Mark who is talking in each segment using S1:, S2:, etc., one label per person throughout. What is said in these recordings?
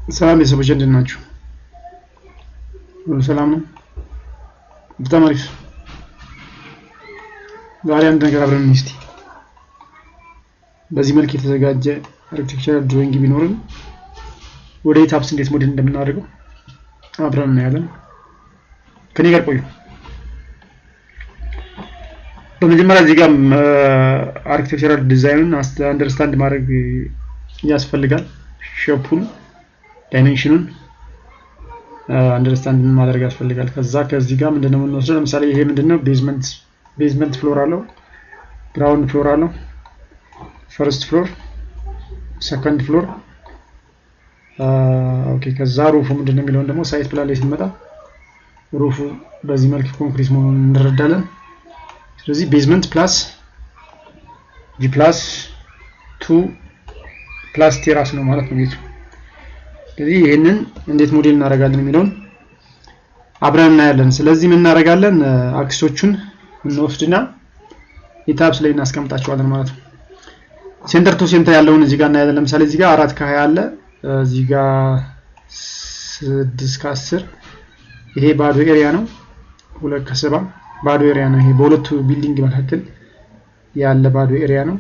S1: ሰላም ቤተሰቦች እንደምን ናችሁ? ሁሉ ሰላም ነው? በጣም አሪፍ። ዛሬ አንድ ነገር አብረን እንስቲ። በዚህ መልክ የተዘጋጀ አርክቴክቸራል ድሮይንግ ቢኖርን ወደ ኢታፕስ እንዴት ሞዴል እንደምናደርገው አብረን እናያለን። ከኔ ጋር ቆዩ። በመጀመሪያ እዚህ ጋር አርክቴክቸራል ዲዛይኑን አንደርስታንድ ማድረግ ያስፈልጋል። ሼፑን ዳይሜንሽኑን አንደርስታንድ ማድረግ ያስፈልጋል። ከዚህ ጋር ምንድነው የምንወስደው? ለምሳሌ ይሄ ምንድነው ቤዝመንት ፍሎር አለው፣ ግራውንድ ፍሎር አለው፣ ፈርስት ፍሎር፣ ሰከንድ ፍሎር። ኦኬ ከዛ ሩፉ ምንድነው የሚለውን ደግሞ ሳይት ፕላን ላይ ስንመጣ ሩፉ በዚህ መልክ ኮንክሪት መሆኑን እንረዳለን። ስለዚህ ቤዝመንት ፕላስ ጂ ፕላስ 2 ፕላስ ቴራስ ነው ማለት ነው ቤቱ። ስለዚህ ይሄንን እንዴት ሞዴል እናደርጋለን የሚለውን አብረን እናያለን። ስለዚህ ምን እናደርጋለን? አክሲሶቹን እንወስድና ኢታፕስ ላይ እናስቀምጣቸዋለን ማለት ነው። ሴንተር ቱ ሴንተር ያለውን እዚህ ጋር እናያለን። ለምሳሌ እዚህ ጋር 4 ከ20 አለ፣ እዚህ ጋር 6 ከ10 ይሄ ባዶ ኤሪያ ነው። 2 ከ7 ባዶ ኤሪያ ነው። ይሄ በሁለቱ ቢልዲንግ መካከል ያለ ባዶ ኤሪያ ነው።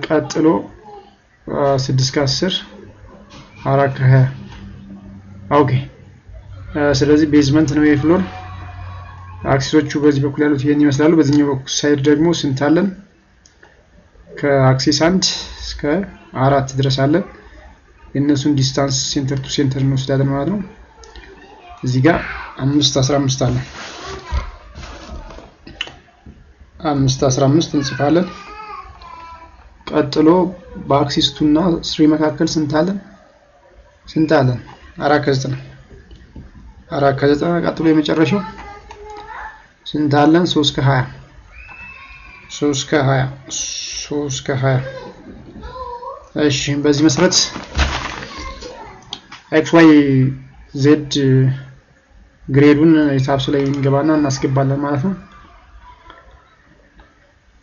S1: ቀጥሎ 6 ከ10 4 ከ20 ኦኬ። ስለዚህ ቤዝመንት ነው የፍሎር። አክሲሶቹ በዚህ በኩል ያሉት ይሄን ይመስላሉ። በዚህኛው በኩል ሳይድ ደግሞ ስንት አለን? ከአክሲስ 1 እስከ 4 ድረስ አለ። የነሱን ዲስታንስ ሴንተር ቱ ሴንተር እንወስዳለን ማለት ነው። እዚህ ጋር 5 15 አለ። 5 15 እንጽፋለን። ቀጥሎ በአክሲስ 2 እና 3 መካከል ስንት አለን? 4 ከ9 4 ከ9። ቀጥሎ የመጨረሻው ስንት አለን? 3 ከ20 3 ከ20 3 ከ20። እሺ በዚህ መሰረት ኤክስ ዋይ ዜድ ግሬዱን ኢታፕስ ላይ እንገባና እናስገባለን ማለት ነው።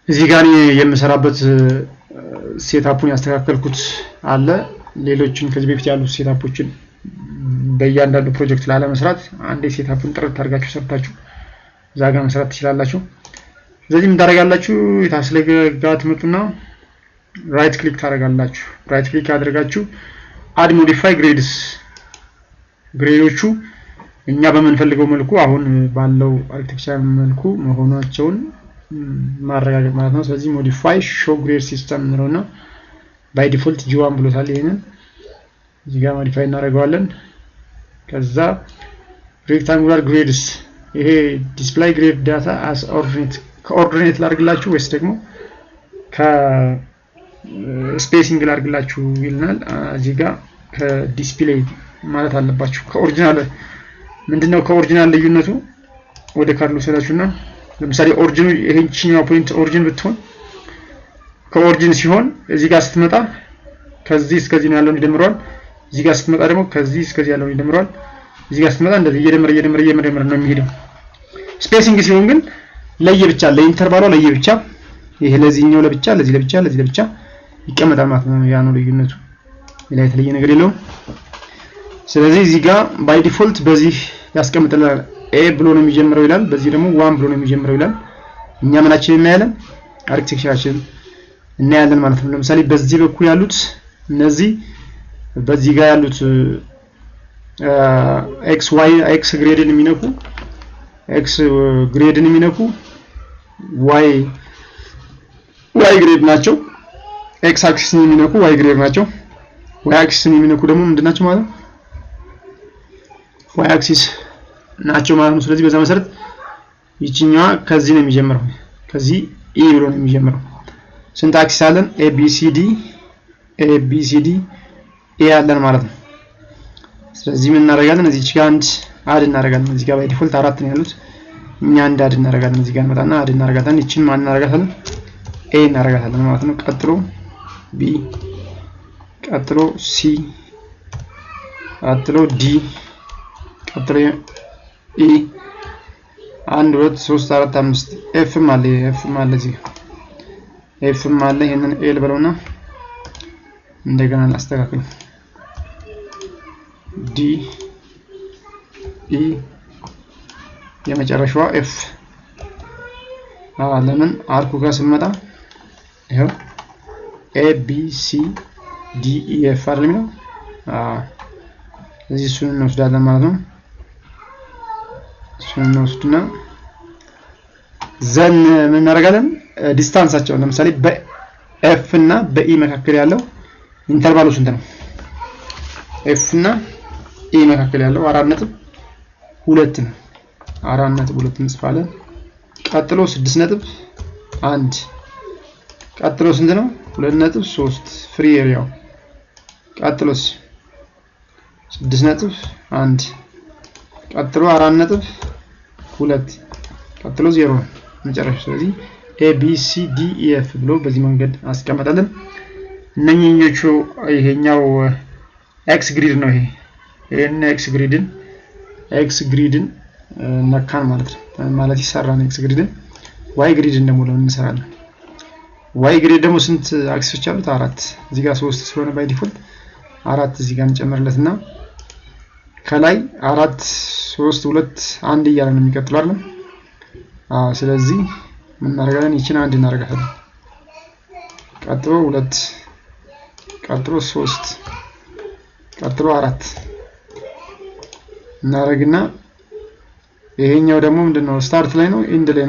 S1: እዚህ ጋር የምሰራበት ሴታፑን ያስተካከልኩት አለ። ሌሎችን ከዚህ በፊት ያሉ ሴታፖችን በእያንዳንዱ ፕሮጀክት ላይ ለመስራት አንዴ ሴታፑን ጥርት አድርጋችሁ ሰርታችሁ እዛ ጋር መስራት ትችላላችሁ። ስለዚህ ምን ታደርጋላችሁ? ኢታፕስ ላይ ጋር ትመጡና ራይት ክሊክ ታደርጋላችሁ። ራይት ክሊክ አድርጋችሁ አድ ሞዲፋይ ግሬድስ፣ ግሬዶቹ እኛ በምንፈልገው መልኩ አሁን ባለው አርክቴክቸር መልኩ መሆናቸውን ማረጋገጥ ማለት ነው። ስለዚህ ሞዲፋይ ሾው ግሬድ ሲስተም ነውና ባይ ዲፎልት ጂ1 ብሎታል። ይሄንን እዚህ ጋር ሞዲፋይ እናደርገዋለን። ከዛ ሬክታንጉላር ግሬድስ፣ ይሄ ዲስፕላይ ግሬድ ዳታ አስ ኦርዲኔት፣ ከኦርዲኔት ላድርግላችሁ ወይስ ደግሞ ከስፔሲንግ ላድርግላችሁ ይልናል። እዚህ ጋር ከዲስፕሌይ ማለት አለባችሁ። ከኦሪጂናል ምንድነው ከኦሪጂናል ልዩነቱ? ወደ ካርሎ ሰላችሁና ለምሳሌ ኦሪጂኑ ይሄንቺኛው ፖይንት ኦሪጂን ብትሆን ከኦሪጂን ሲሆን እዚህ ጋር ስትመጣ ከዚህ እስከዚህ ነው ያለው ይደምረዋል። እዚህ ጋር ስትመጣ ደግሞ ከዚህ እስከዚህ ያለው ይደምረዋል። እዚህ ጋር ስትመጣ እንደዚህ እየደመረ ነው የሚሄደው። ስፔሲንግ ሲሆን ግን ለየብቻ ለኢንተርቫሉ ለየብቻ፣ ይሄ ለዚህኛው ለብቻ፣ ለዚህ ለብቻ፣ ለዚህ ለብቻ ይቀመጣል ማለት ነው። ያ ነው ልዩነቱ። ሌላ የተለየ ነገር የለውም። ስለዚህ እዚህ ጋር ባይ ዲፎልት በዚህ ያስቀምጥልናል። ኤ ብሎ ነው የሚጀምረው ይላል። በዚህ ደግሞ 1 ብሎ ነው የሚጀምረው ይላል። እኛ ምናችን እናያለን? አርክቴክቸራችን እናያለን ማለት ነው። ለምሳሌ በዚህ በኩል ያሉት እነዚህ በዚህ ጋር ያሉት ኤክስ ግሬድን የሚነኩ ዋይ ግሬድ ናቸው። ኤክስ አክሲስን የሚነኩ ዋይ ግሬድ ናቸው። ዋይ አክሲስን የሚነኩ ደግሞ ምንድናቸው ማለት ነው? ዋይ አክሲስ ናቸው ማለት ነው። ስለዚህ በዛ መሰረት ይቺኛዋ ከዚህ ነው የሚጀምረው። ከዚህ ኢ ብሎ ነው የሚጀምረው። ስንት አክሲስ አለን? ኤቢሲዲ ኤ አለን ማለት ነው። ስለዚህ ምን እናደርጋለን? እዚች ጋር አንድ አድ እናደርጋለን። እዚህ ጋር ባይ ዲፎልት 4 ነው ያሉት። እኛ አንድ አድ እናደርጋለን። እዚህ ጋር እንመጣና አድ እናደርጋለን። እቺን ማን እናደርጋታለን? ኤ እናደርጋታለን ማለት ነው። ቀጥሎ ቢ፣ ቀጥሎ ሲ፣ ቀጥሎ ዲ፣ ቀጥሎ ኢ 1 2 3 4 5 ኤፍም አለ እዚህ ኤፍም አለ። ይሄንን ኤል ብለውና እንደገና ላስተካክል። ዲ ኢ የመጨረሻዋ ኤፍ ለምን አርኩ ጋር ስንመጣ ይሄው ኤ ቢ ሲ ዲ ኢ ኤፍ አይደል ነው እዚህ እሱን እንወስዳለን ማለት ነው እሱን እንወስድና ዘን ምን እናደርጋለን ዲስታንሳቸው ለምሳሌ በኤፍ እና በኢ መካከል ያለው ኢንተርቫሉ ስንት ነው ኤፍ እና ኢ መካከል ያለው 4.2 ነው 4.2 እንጽፋለን ቀጥሎ 6.1 ቀጥሎ ስንት ነው 2.3 ፍሪ ኤሪያው ቀጥሎስ 6.1 ቀጥሎ 4.2 ቀጥሎ 0 መጨረሻ ስለዚህ ኤ ቢ ሲ ዲ ኢ ኤፍ ብሎ በዚህ መንገድ አስቀመጣለን እነኚህኞቹ ይሄኛው ኤክስ ግሪድ ነው ይሄን ኤክስ ግሪድን ነካን ማለት ነው ማለት ይሰራል ኤክስ ግሪድን ዋይ ግሪድን ደግሞ ለምን እንሰራለን ዋይ ግሪድ ደግሞ ስንት አክሲሶች አሉት 4 እዚህ ጋር 3 ስለሆነ ባይ ዲፎልት 4 እዚህ ጋር እንጨምርለትና ከላይ 4 3 2 1 እያለ ነው የሚቀጥለው አይደል ስለዚህ ምን እናደርጋለን ይቺን አንድ እናደርጋለን ቀጥሎ 2 ቀጥሎ 3 ቀጥሎ 4 እናደርግና ይሄኛው ደግሞ ምንድነው ስታርት ላይ ነው ኤንድ ላይ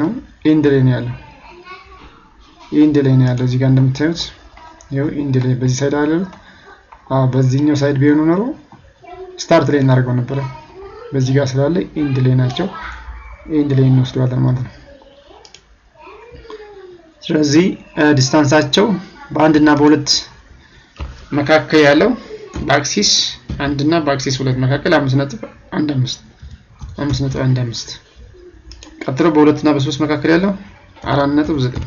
S1: ነው ያለው እዚህ ጋር እንደምታዩት ይሄው ኤንድ ላይ በዚህ ሳይድ አለ በዚህኛው ሳይድ ቢሆን ነው ስታርት ላይ እናደርገው ነበር በዚህ ጋር ስላለ ኤንድ ላይ ናቸው ኤንድ ላይ እንወስደዋለን ማለት ነው ስለዚህ ዲስታንሳቸው በአንድ እና በሁለት መካከል ያለው በአክሲስ 1 እና በአክሲስ 2 መካከል 5.15 ቀጥሎ በ2 እና በ3 መካከል ያለው 4.9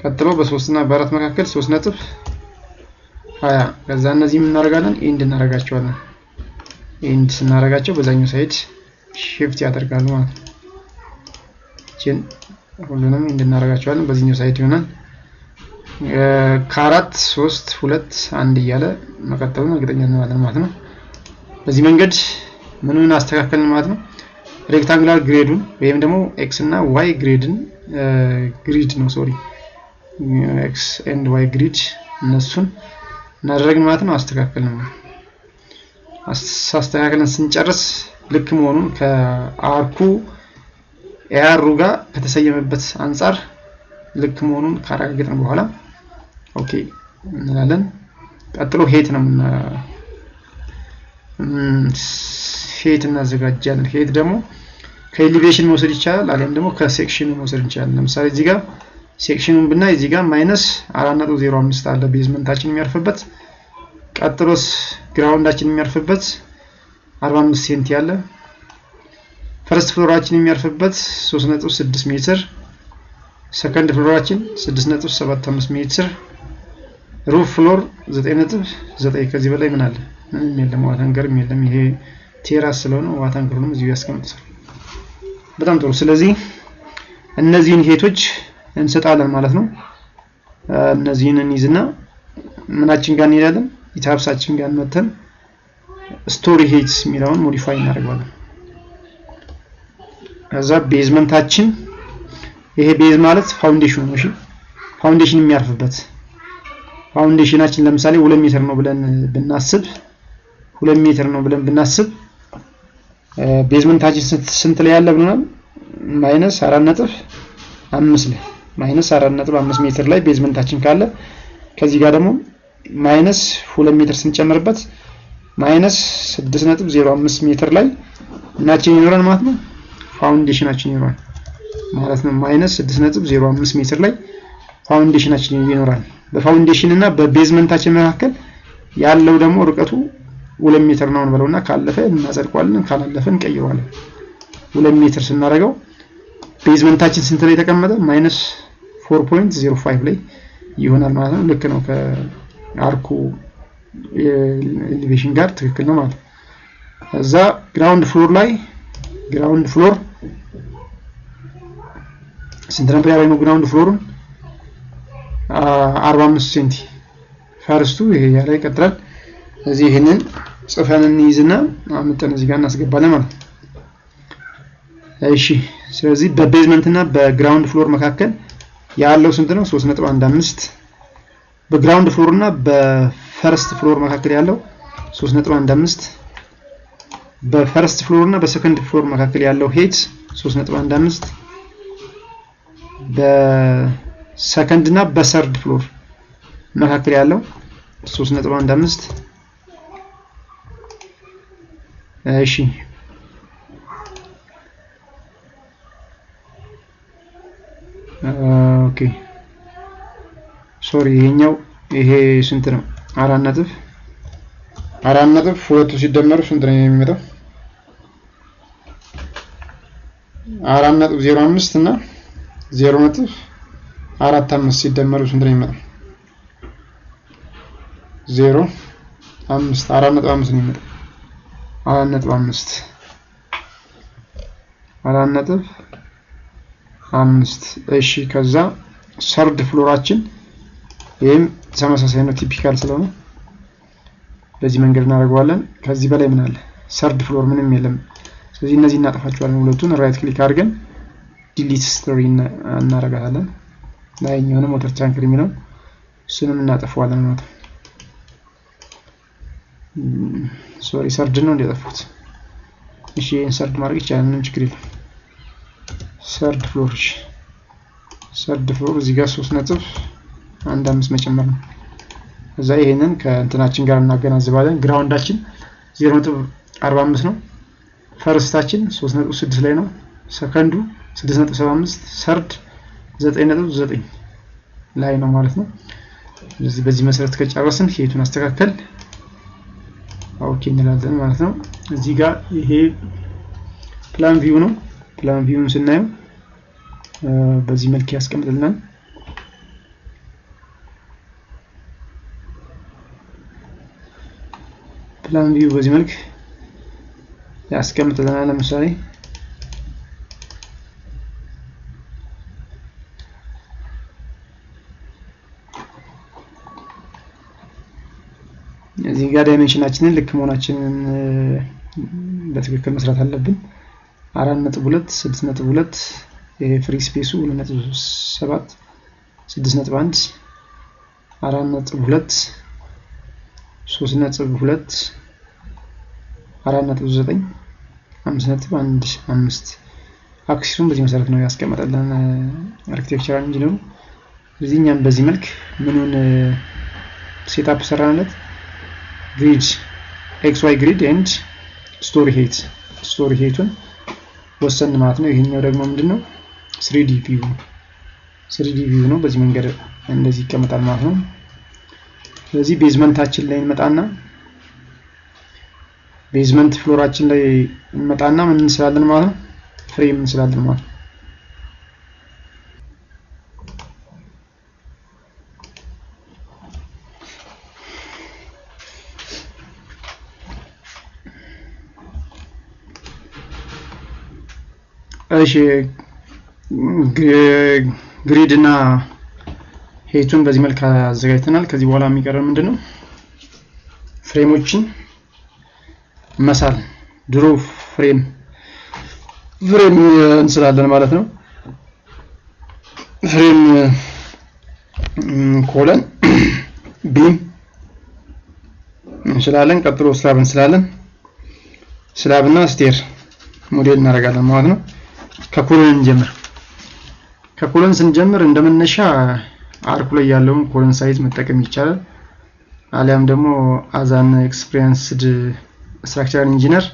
S1: ቀጥሎ በ3 እና በ4 መካከል 3.20 ከዛ እነዚህ ምን እናደርጋለን ኤንድ እናደርጋቸዋለን ኤንድ ስናደርጋቸው በዛኛው ሳይድ ሺፍት ያደርጋሉ ማለት ነው እቺን ሁሉንም ኤንድ እናደርጋቸዋለን በዚህኛው ሳይድ ይሆናል ከ4 3 2 1 እያለ መቀጠሉን እርግጠኛ ነን ማለት ነው በዚህ መንገድ ምኑን አስተካክለን ማለት ነው ሬክታንጉላር ግሪዱን ወይም ደግሞ ኤክስ እና ዋይ ግሪድን ግሪድ ነው ሶሪ ኤክስ ኤንድ ዋይ ግሪድ እነሱን እናደርግን ማለት ነው አስተካክለን ስንጨርስ ልክ መሆኑን ከአርኩ ኤአሩ ጋር ከተሰየመበት አንፃር ልክ መሆኑን ካረጋገጥን በኋላ ኦኬ እንላለን ቀጥሎ ሄት ነው ሄት እናዘጋጃለን ሄት ደግሞ ከኤሊቬሽን መውሰድ ይቻላል አለም ደግሞ ከሴክሽን መውሰድ ይቻላል ለምሳሌ እዚህ ጋር ሴክሽኑን ብናይ እዚህ ጋር -4.05 አለ ቤዝመንታችን የሚያርፍበት ቀጥሎስ ግራውንዳችን የሚያርፍበት 45 ሴንቲ ያለ ፈርስት ፍሎራችን የሚያርፍበት 3.6 ሜትር ሰከንድ ፍሎራችን 6.75 ሜትር ሩፍ ፍሎር 9.9 ከዚህ በላይ ምን አለ ምንም የለም ዋታንገርም የለም ይሄ ቴራስ ስለሆነ ዋታንገሩንም እዚህ ያስቀምጣል በጣም ጥሩ ስለዚህ እነዚህን ሄቶች እንሰጣለን ማለት ነው እነዚህን እንይዝና ምናችን ጋር እንሄዳለን ኢታብሳችን ጋር መተን ስቶሪ ሄትስ የሚለውን ሞዲፋይ እናደርጋለን ከዛ ቤዝመንታችን ይሄ ቤዝ ማለት ፋውንዴሽኑ ነው እሺ ፋውንዴሽን የሚያርፍበት ፋውንዴሽናችን ለምሳሌ 2 ሜትር ነው ብለን ብናስብ ቤዝመንታችን ስንት ላይ ያለ ብለናል -4.5 ላይ -4.5 ሜትር ላይ ቤዝመንታችን ካለ ከዚህ ጋር ደግሞ -2 ሜትር ስንጨምርበት -6.05 ሜትር ላይ እናችን ይኖራል ማለት ነው ፋውንዴሽናችን ይኖራል ማለት ነው -6.05 ሜትር ላይ ፋውንዴሽናችን ይኖራል በፋውንዴሽን እና በቤዝመንታችን መካከል ያለው ደግሞ ርቀቱ 2 ሜትር ነው እንበለውና ካለፈ እናጸድቋለን ካላለፈ እንቀይረዋለን 2 ሜትር ስናደርገው ቤዝመንታችን ስንት ላይ ተቀመጠ -4.05 ላይ ይሆናል ማለት ነው ልክ ነው ከአርኩ ኤሊቬሽን ጋር ትክክል ነው ማለት ነው እዛ ግራውንድ ፍሎር ስንት ነበር ያለው ግራውንድ ፍሎሩን 45 ሴንቲ ፈርስቱ ይሄ ያለ ይቀጥላል እዚህ ይሄንን ጽፈን እንይዝና አምጥተን እዚህ ጋር እናስገባለን ማለት ነው። እሺ ስለዚህ በቤዝመንት እና በግራውንድ ፍሎር መካከል ያለው ስንት ነው? 3.15 በግራውንድ ፍሎር እና በፈርስት ፍሎር መካከል ያለው 3.15 በፈርስት ፍሎር እና በሰከንድ ፍሎር መካከል ያለው ሄት 3.15 በሰከንድ እና በሰርድ ፍሎር መካከል ያለው 3.15 እሺ ኦኬ ሶሪ ይሄ ስንት ነው? 4 ሁለቱ ሲደመሩ ስንት ነው የሚመጣው? 4.05 እና 0.45 ሲደመሩ ስንት ነው የሚመጣው? 0.5 4.5 ነው የሚመጣው። 4.5 እሺ ከዛ ሰርድ ፍሎራችን ይሄም ተመሳሳይ ነው ቲፒካል ስለሆነ በዚህ መንገድ እናደርገዋለን። ከዚህ በላይ ምን አለ? ሰርድ ፍሎር ምንም የለም። ስለዚህ እነዚህ እናጠፋቸዋለን። ሁለቱን ራይት ክሊክ አድርገን ዲሊት ስትሪ እናደርጋለን። ላይኛውንም ሞተር ቻንክር የሚለው እሱንም እናጠፋዋለን ማለት ነው። ሶሪ ሰርድ ነው እንደጠፋሁት። እሺ ሰርድ ማድረግ ይቻላል፣ ምንም ችግር የለም። ሰርድ ፍሎር እዚህ ጋር 3.15 መጨመር ነው። እዛ ይሄንን ከእንትናችን ጋር እናገናዝባለን። ግራውንዳችን 0.45 ነው። ፈርስታችን 3.6 ላይ ነው። ሰከንዱ 6.75 ሰርድ 9.9 ላይ ነው ማለት ነው። ስለዚህ በዚህ መሰረት ከጨረስን ሄቱን አስተካከል ኦኬ እንላለን ማለት ነው። እዚህ ጋር ይሄ ፕላን ቪው ነው። ፕላን ቪውን ስናየው በዚህ መልክ ያስቀምጥልናል። ፕላን ቪው በዚህ መልክ ያስቀምጥልናል። ለምሳሌ እዚህ ጋር ዳይሜንሽናችንን ልክ መሆናችንን በትክክል መስራት አለብን። 4.2 6.2 ይሄ ፍሪ ስፔሱ 2.7 6.1 4.2 3.2 4.9 5.15 አክሲሱን በዚህ መሰረት ነው ያስቀመጠልን አርኪቴክቸራል ኢንጂነሩ። ስለዚህ እኛም በዚህ መልክ ምኑን ሴትአፕ ሰራንለት ግሪድ XY ግሪድ ኤንድ ስቶሪ ሄቱን ወሰን ማለት ነው። ይሄኛው ደግሞ ምንድነው 3D ቪው ነው። በዚህ መንገድ እንደዚህ ይቀመጣል ማለት ነው። ስለዚህ ቤዝመንታችን ላይ እንመጣና ቤዝመንት ፍሎራችን ላይ እንመጣና ምን እንስላለን ማለት ነው? ፍሬም እንስላለን ማለት ነው። እሺ ግሪድ እና ሄቱን በዚህ መልክ አዘጋጅተናል። ከዚህ በኋላ የሚቀረን ምንድነው? ፍሬሞችን መሳል ድሮ ፍሬም እንስላለን ማለት ነው። ፍሬም ኮለን ቢም እንስላለን። ቀጥሎ ስላብ እንስላለን። ስላብና ስቴር ሞዴል እናደርጋለን ማለት ነው። ከኮለን እንጀምር። ከኮለን ስንጀምር እንደመነሻ አርኩ ላይ ያለውን ኮለን ሳይዝ መጠቀም ይቻላል። አሊያም ደግሞ አዛን ኤክስፒሪየንስድ ስትራክቸራል ኢንጂነር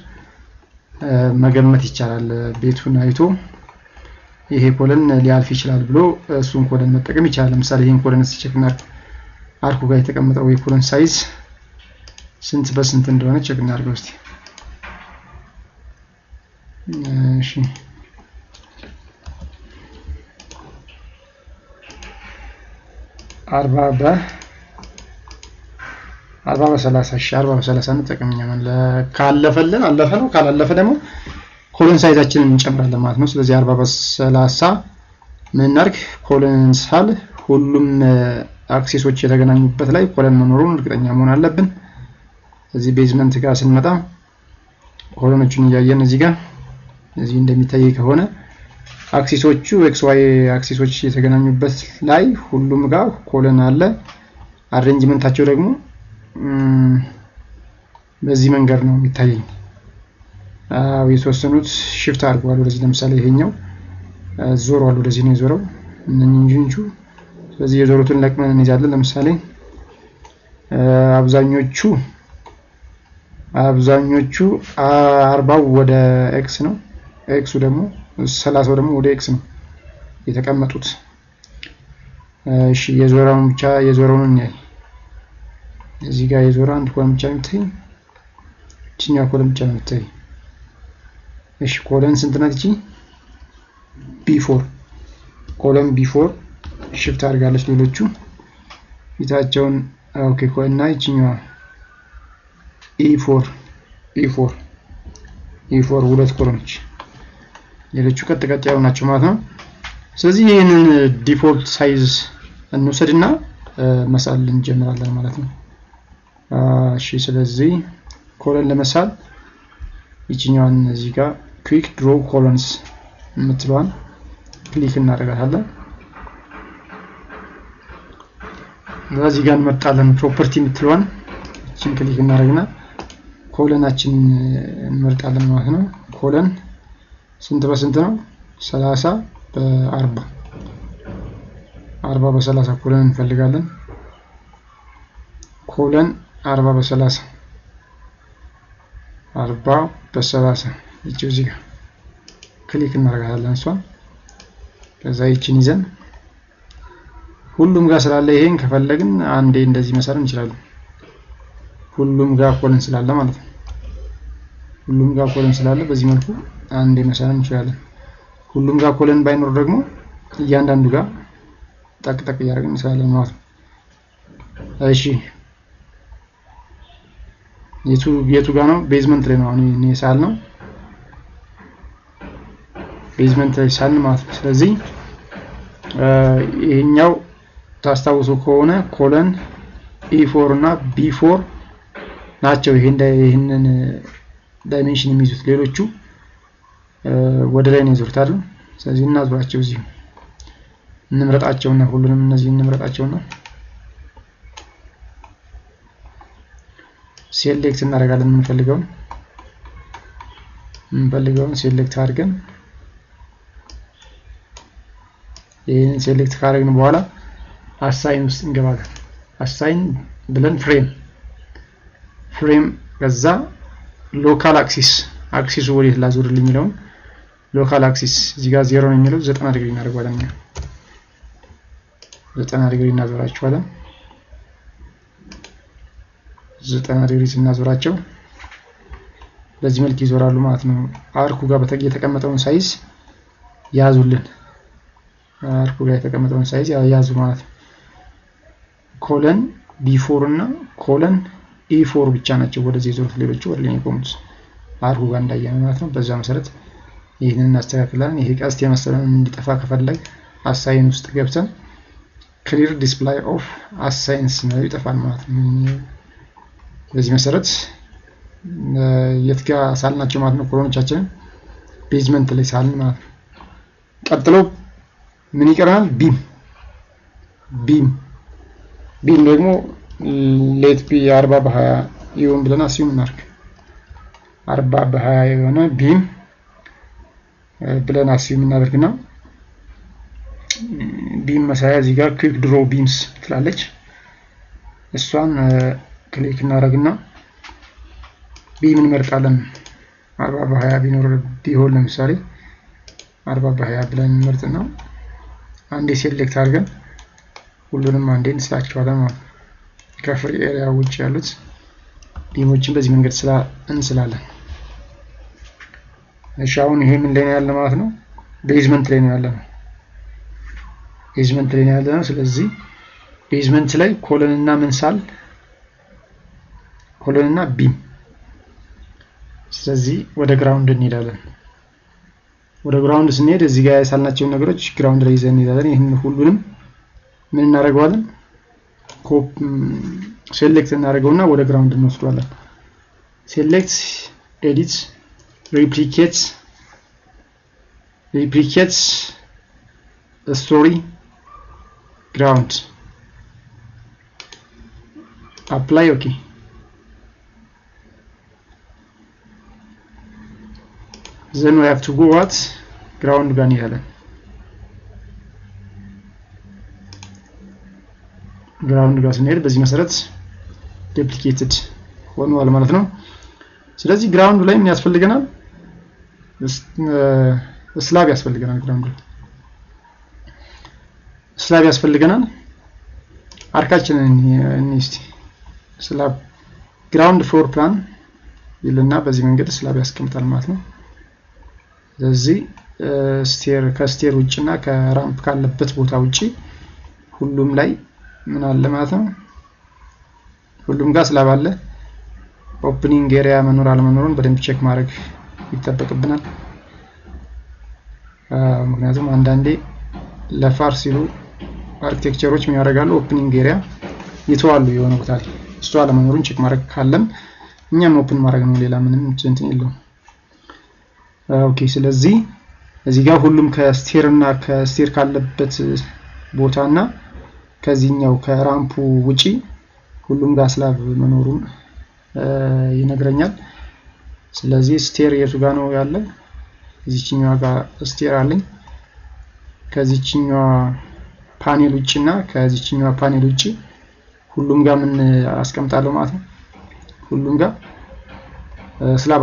S1: መገመት ይቻላል። ቤቱን አይቶ ይሄ ኮለን ሊያልፍ ይችላል ብሎ እሱን ኮለን መጠቀም ይቻላል። ለምሳሌ ይሄን ኮለን ቼክ እናድርግ። አርኩ ጋር የተቀመጠው የኮለን ሳይዝ ስንት በስንት እንደሆነ ቼክ እናድርገው እስቲ። እሺ 40 በ30 እሺ 40 በ30 እንጠቀምኛ ማለት ካለፈልን አለፈ ነው። ካላለፈ ደግሞ ኮለን ሳይዛችንን እንጨምራለን ማለት ነው። ስለዚህ 40 በ30 ምን እናድርግ? ኮለን እንስል። ሁሉም አክሴሶች የተገናኙበት ላይ ኮለን መኖሩን እርግጠኛ መሆን አለብን። እዚህ ቤዝመንት ጋር ስንመጣ ኮሎኖቹን እያየን እዚህ ጋር እዚህ እንደሚታይ ከሆነ አክሲሶቹ ኤክስ ዋይ አክሲሶች የተገናኙበት ላይ ሁሉም ጋር ኮለን አለ። አሬንጅመንታቸው ደግሞ በዚህ መንገድ ነው የሚታየኝ። የተወሰኑት ሽፍት አድርገዋል ወደዚህ። ለምሳሌ ይሄኛው ዞሯል፣ ወደዚህ ነው የዞረው እንንጁ። ስለዚህ የዞሩትን ለቅመን እንይዛለን። ለምሳሌ አብዛኞቹ 40 ወደ ኤክስ ነው፣ ኤክሱ ደግሞ 30 ደግሞ ወደ ኤክስ ነው የተቀመጡት። እሺ የዞራውን ብቻ የዞረውን እንያይ። እዚህ ጋር የዞራ አንድ ኮለም ብቻ ነው የምታይ፣ እቺኛው ኮለም ብቻ ነው የምታይ። እሺ ኮለን ስንት ናት እቺ? B4 ኮለም B4 ሽፍት አድርጋለች። ሌሎቹ ፊታቸውን ኦኬ ኮልና እቺኛዋ E4 ሁለት ኮሎኖች፣ ሌሎቹ ቀጥ ቀጥ ያሉ ናቸው ማለት ነው። ስለዚህ ይሄንን ዲፎልት ሳይዝ እንወስድና መሳል እንጀምራለን ማለት ነው። እሺ ስለዚህ ኮለን ለመሳል ይችኛዋን እዚህ ጋር ኩዊክ ድሮ ኮለንስ የምትለዋን ክሊክ እናደርጋታለን። እዚህ ጋር እንመጣለን። ፕሮፐርቲ የምትለዋን እቺን ክሊክ እናደርግና ኮለናችን እንመርጣለን ማለት ነው። ኮለን ስንት በስንት ነው? 30 በ40 40 በ30 ኮለን እንፈልጋለን። ኮለን 40 በ30 40 በ30 እቺው እዚህ ጋር ክሊክ እናደርጋለን እሷን። ከዛ ይቺን ይዘን ሁሉም ጋር ስላለ ይሄን ከፈለግን አንዴ እንደዚህ መሳል እንችላለን። ሁሉም ጋር ኮለን ስላለ ማለት ነው። ሁሉም ጋር ኮለን ስላለ በዚህ መልኩ አንዴ መሳል እንችላለን። ሁሉም ጋር ኮለን ባይኖር ደግሞ እያንዳንዱ ጋር ጠቅ ጠቅ እያደረግን እንሰራለን ማለት ነው። እሺ የቱ ጋር ነው? ቤዝመንት ላይ ነው። አሁን እኔ ሳል ነው ቤዝመንት ላይ ሳል ማለት ነው። ስለዚህ ይሄኛው ታስታውሱ ከሆነ ኮለን E4 እና B4 ናቸው ይሄንን ዳይሜንሽን የሚይዙት። ሌሎቹ ወደ ላይ ነው ይዞርታል። ስለዚህ እናዙራቸው፣ እዚህ እንምረጣቸውና ሁሉንም እነዚህ እንምረጣቸውና ሴሌክት እናደርጋለን። የምንፈልገውን ሴሌክት አድርገን ይሄን ሴሌክት ካደረግን በኋላ አሳይን ውስጥ እንገባለን። አሳይን ብለን ፍሬም ከዛ ሎካል አክሲሱ ወዴት ላዙርልኝ የሚለውን ሎካል አክሲስ እዚህ ጋር 0 ነው የሚለው 90 ዲግሪ እናደርጋለን። 90 ዲግሪ እናዞራቸዋለን። 90 ዲግሪ ስናዞራቸው በዚህ መልክ ይዞራሉ ማለት ነው። አርኩ ጋር የተቀመጠውን ሳይዝ ያዙልን። አርኩ ጋር የተቀመጠውን ሳይዝ ያዙ ማለት ነው። ኮለን B4 እና ኮለን E4 ብቻ ናቸው ወደዚህ የዞሩት፣ ሌሎቹ ወደ ላይ ቆሙት አርኩ ጋር እንዳያነ ማለት ነው። በዛ መሰረት ይሄንን እናስተካክላለን። ይሄ ቀስት የመሰለን እንዲጠፋ ከፈለግ አሳይን ውስጥ ገብተን ክሊር ዲስፕላይ ኦፍ አሳይንስ ነው ይጠፋል ማለት ነው። በዚህ መሰረት የት ጋር ሳልናቸው ማለት ነው ኮሎኖቻችንን ቤዝመንት ላይ ሳልን ማለት ነው። ቀጥሎ ምን ይቀራል? ቢም ደግሞ ሌት ቢ 40 በ20 ይሁን ብለን አስዩም እናርግ። 40 በ20 የሆነ ቢም ብለን አስዩም እናደርግና ቢም መሳያ እዚህ ጋር ኩዊክ ድሮ ቢምስ ትላለች። እሷን ክሊክ እናደርግና ቢም እንመርጣለን። 40 በ20 ቢሆን ለምሳሌ 40 በ20 ብለን እንመርጥና አንዴ ሴሌክት አድርገን ሁሉንም አንዴ እንስላቸዋለን ማለት ነው። ከፍሪ ኤሪያ ውጭ ያሉት ቢሞችን በዚህ መንገድ እንስላለን። እሺ አሁን ይሄ ምን ላይ ነው ያለ ማለት ነው? ቤዝመንት ላይ ነው ያለው። ስለዚህ ቤዝመንት ላይ ኮለንና ምንሳል ኮለንና ቢም። ስለዚህ ወደ ግራውንድ እንሄዳለን። ወደ ግራውንድ ስንሄድ እዚህ ጋር ያሳልናቸው ነገሮች ግራውንድ ላይ ይዘን እንሄዳለን። ይሄን ሁሉንም ምን እናደርጋለን? ሴሌክት እናደርገውና ወደ ግራውንድ እንወስደዋለን። select edit replicate story ground apply okay then we have to go what ground ጋር እንሄዳለን ግራውንድ ጋር ስንሄድ በዚህ መሰረት ዱፕሊኬትድ ሆኗል ማለት ነው ስለዚህ ግራውንድ ላይ ምን ያስፈልገናል ስላብ ያስፈልገናል ግራውንድ ስላብ ያስፈልገናል አርካችንን እንስቲ ስላብ ግራውንድ ፍሎር ፕላን ይልና በዚህ መንገድ ስላብ ያስቀምጣል ማለት ነው ስለዚህ ስቴር ከስቴር ውጭና ከራምፕ ካለበት ቦታ ውጪ ሁሉም ላይ ምን አለ ማለት ነው ሁሉም ጋር ስላብ አለ ኦፕኒንግ ኤሪያ መኖር አለመኖሩን በደንብ ቼክ ማድረግ ይተበቅብናል ምክንያቱም አንዳንዴ ለፋር ሲሉ አርኪቴክቸሮች ምን ያደርጋሉ ኦፕኒንግ ኤሪያ ይተዋሉ የሆነ ቦታ ላይ እሱ አለመኖሩን ቼክ ማድረግ ካለም እኛም ኦፕን ማድረግ ነው ሌላ ምንም እንትን የለውም ኦኬ ስለዚህ እዚህ ጋር ሁሉም ከስቴርና ከስቴር ካለበት ቦታና ከዚህኛው ከራምፑ ውጪ ሁሉም ጋር ስላብ መኖሩን ይነግረኛል ስለዚህ ስቴር የቱ ጋር ነው ያለ እዚህኛው ጋር ስቴር አለኝ ከዚህኛው ፓኔል ውጪና ከዚህኛው ፓኔል ውጪ ሁሉም ጋር ምን አስቀምጣለሁ ማለት ነው ሁሉም ጋር ስላብ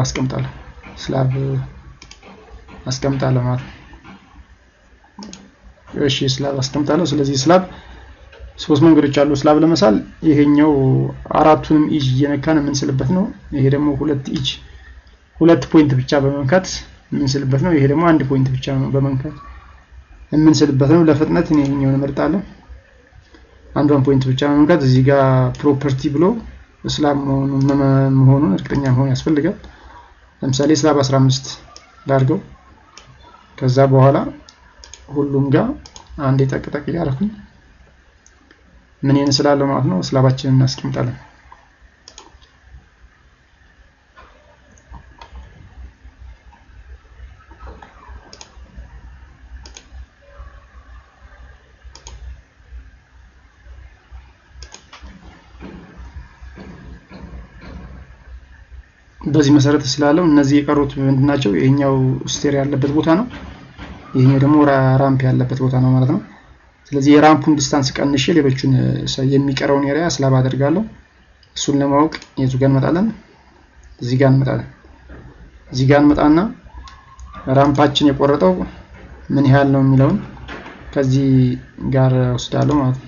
S1: አስቀምጣለሁ ማለት ነው እሺ ስላብ አስቀምጣለሁ ስለዚህ ስላብ ሶስት መንገዶች አሉ ስላብ ለመሳል ይሄኛው አራቱንም ኢጅ እየነካን የምንስልበት ነው ይሄ ደግሞ ሁለት ፖይንት ብቻ በመንካት የምንስልበት ነው ይሄ ደግሞ አንድ ፖይንት ብቻ በመንካት የምንስልበት ነው ለፍጥነት ይሄኛውን እመርጣለሁ አንዷን ፖይንት ብቻ በመንካት እዚህ ጋር ፕሮፐርቲ ብሎ ስላብ መሆኑን እርግጠኛ መሆን ያስፈልጋል ለምሳሌ ስላብ 15 ላድርገው ከዛ በኋላ ሁሉም ጋር አንዴ ጠቅጠቅ ያደርኩኝ ምን ይመስላል ማለት ነው ስላባችንን እናስቀምጣለን በዚህ መሰረት ስላለው እነዚህ የቀሩት ምንድናቸው ይሄኛው ስቴር ያለበት ቦታ ነው ይሄኛው ደግሞ ራምፕ ያለበት ቦታ ነው ማለት ነው ስለዚህ የራምፑን ዲስታንስ ቀንሼ ሌሎቹን የሚቀረውን ኤሪያ ስላብ አደርጋለሁ እሱን ለማወቅ የቱ ጋር እንመጣለን እዚህ ጋር እንመጣና ራምፓችን የቆረጠው ምን ያህል ነው የሚለውን ከዚህ ጋር ወስዳለሁ ማለት ነው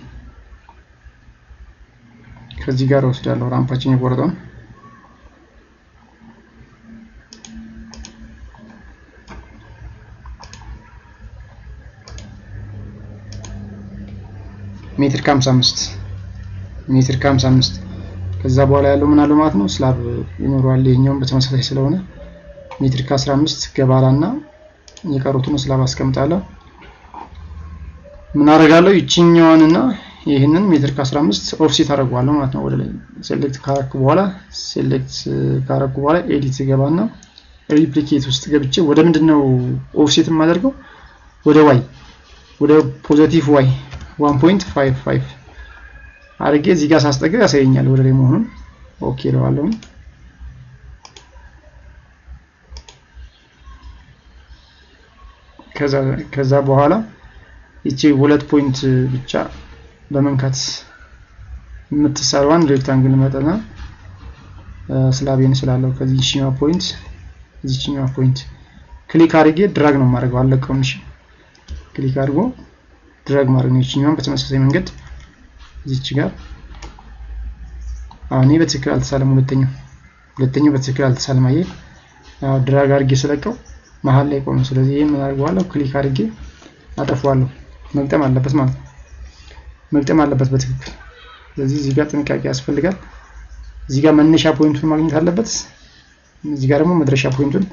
S1: ከዚህ ጋር ወስዳለሁ ራምፓችን የቆረጠው ሜትር ከ55 ከዛ በኋላ ያለው ምን አለው ማለት ነው ስላብ ይኖራል ይሄኛው በተመሳሳይ ስለሆነ ሜትር ከ15 ገባላና የቀሩትን ስላብ አስቀምጣለሁ ምን አደርጋለሁ ይቺኛዋንና ይሄንን ሜትር ከ15 ኦፍሴት አደርጋለሁ ማለት ነው ወደ ላይ ሴሌክት ካረኩ በኋላ ኤዲት ገባና ሪፕሊኬት ውስጥ ገብቼ ወደ ምንድነው ኦፍሴት የማደርገው ወደ ፖዚቲቭ y 1.55 አድርጌ እዚህ ጋር ሳስጠጋ ያሳየኛል ወደ ላይ መሆኑን ኦኬ ለዋለሁ ከዛ በኋላ እቺ 2 ፖይንት ብቻ በመንካት የምትሰራዋን ሬክታንግል መጠና ስላቤን ስላለው ከዚህኛው ፖይንት ክሊክ አድርጌ ድራግ ነው ማድረግ አለቀውም እሺ ክሊክ አድርጎ ድራግ ማድረግ ነው እቺኛውን በተመሳሳይ መንገድ እዚች ጋር አሁን በትክክል አልተሳለም ሁለተኛው በትክክል አልተሳለም አየ ድራግ አድርጌ ስለቀው መሃል ላይ ቆም ስለዚህ ይሄን አድርጓለሁ ክሊክ አድርጌ አጠፋዋለሁ መግጠም አለበት ማለት ነው መግጠም አለበት በትክክል ስለዚህ እዚህ ጋር ጥንቃቄ ያስፈልጋል እዚህ ጋር መነሻ ፖይንቱን ማግኘት አለበት እዚህ ጋር ደግሞ መድረሻ ፖይንቱን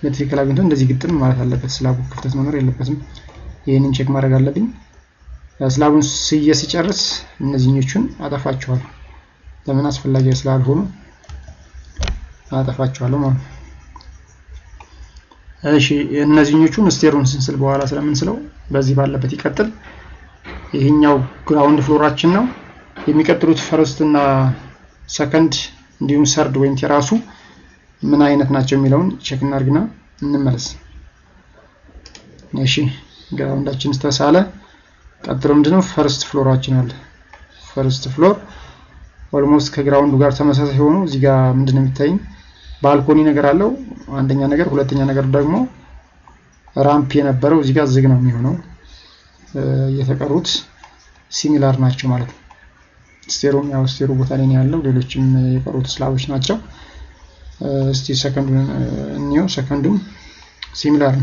S1: በትክክል አግኝቶ እንደዚህ ግጥም ማለት አለበት ስላቡ ክፍተት መኖር የለበትም ይሄንን ቼክ ማድረግ አለብኝ ስላቡን ሲጨርስ እነዚህኞቹን አጠፋቸዋለሁ ለምን አስፈላጊ ስላልሆኑ አጠፋቸዋለሁ ማለት ነው። እሺ እነዚህኞቹን ስቴሩን ስንስል በኋላ ስለምንስለው በዚህ ባለበት ይቀጥል። ይሄኛው ግራውንድ ፍሎራችን ነው። የሚቀጥሉት ፈርስት እና ሰከንድ እንዲሁም ሰርድ ወይም ቴራሱ ምን አይነት ናቸው የሚለውን ቼክ እናድርግና እንመለስ። እሺ ግራውንዳችን ተሳለ። ቀጥሎ ምንድነው ፈርስት ፍሎራችን አለ። ፈርስት ፍሎር ኦልሞስት ከግራውንዱ ጋር ተመሳሳይ ሆኖ እዚህ ጋር ምንድነው የሚታየኝ ባልኮኒ ነገር አለው አንደኛ ነገር። ሁለተኛ ነገር ደግሞ ራምፕ የነበረው እዚህ ጋር ዝግ ነው የሚሆነው። የተቀሩት ሲሚላር ናቸው ማለት ነው። ስቴሩም ያው ስቴሩ ቦታ ላይ ነው ያለው። ሌሎችም የቀሩት ስላቦች ናቸው። እስቲ ሰከንዱን እንየው። ሰከንዱም ሲሚላር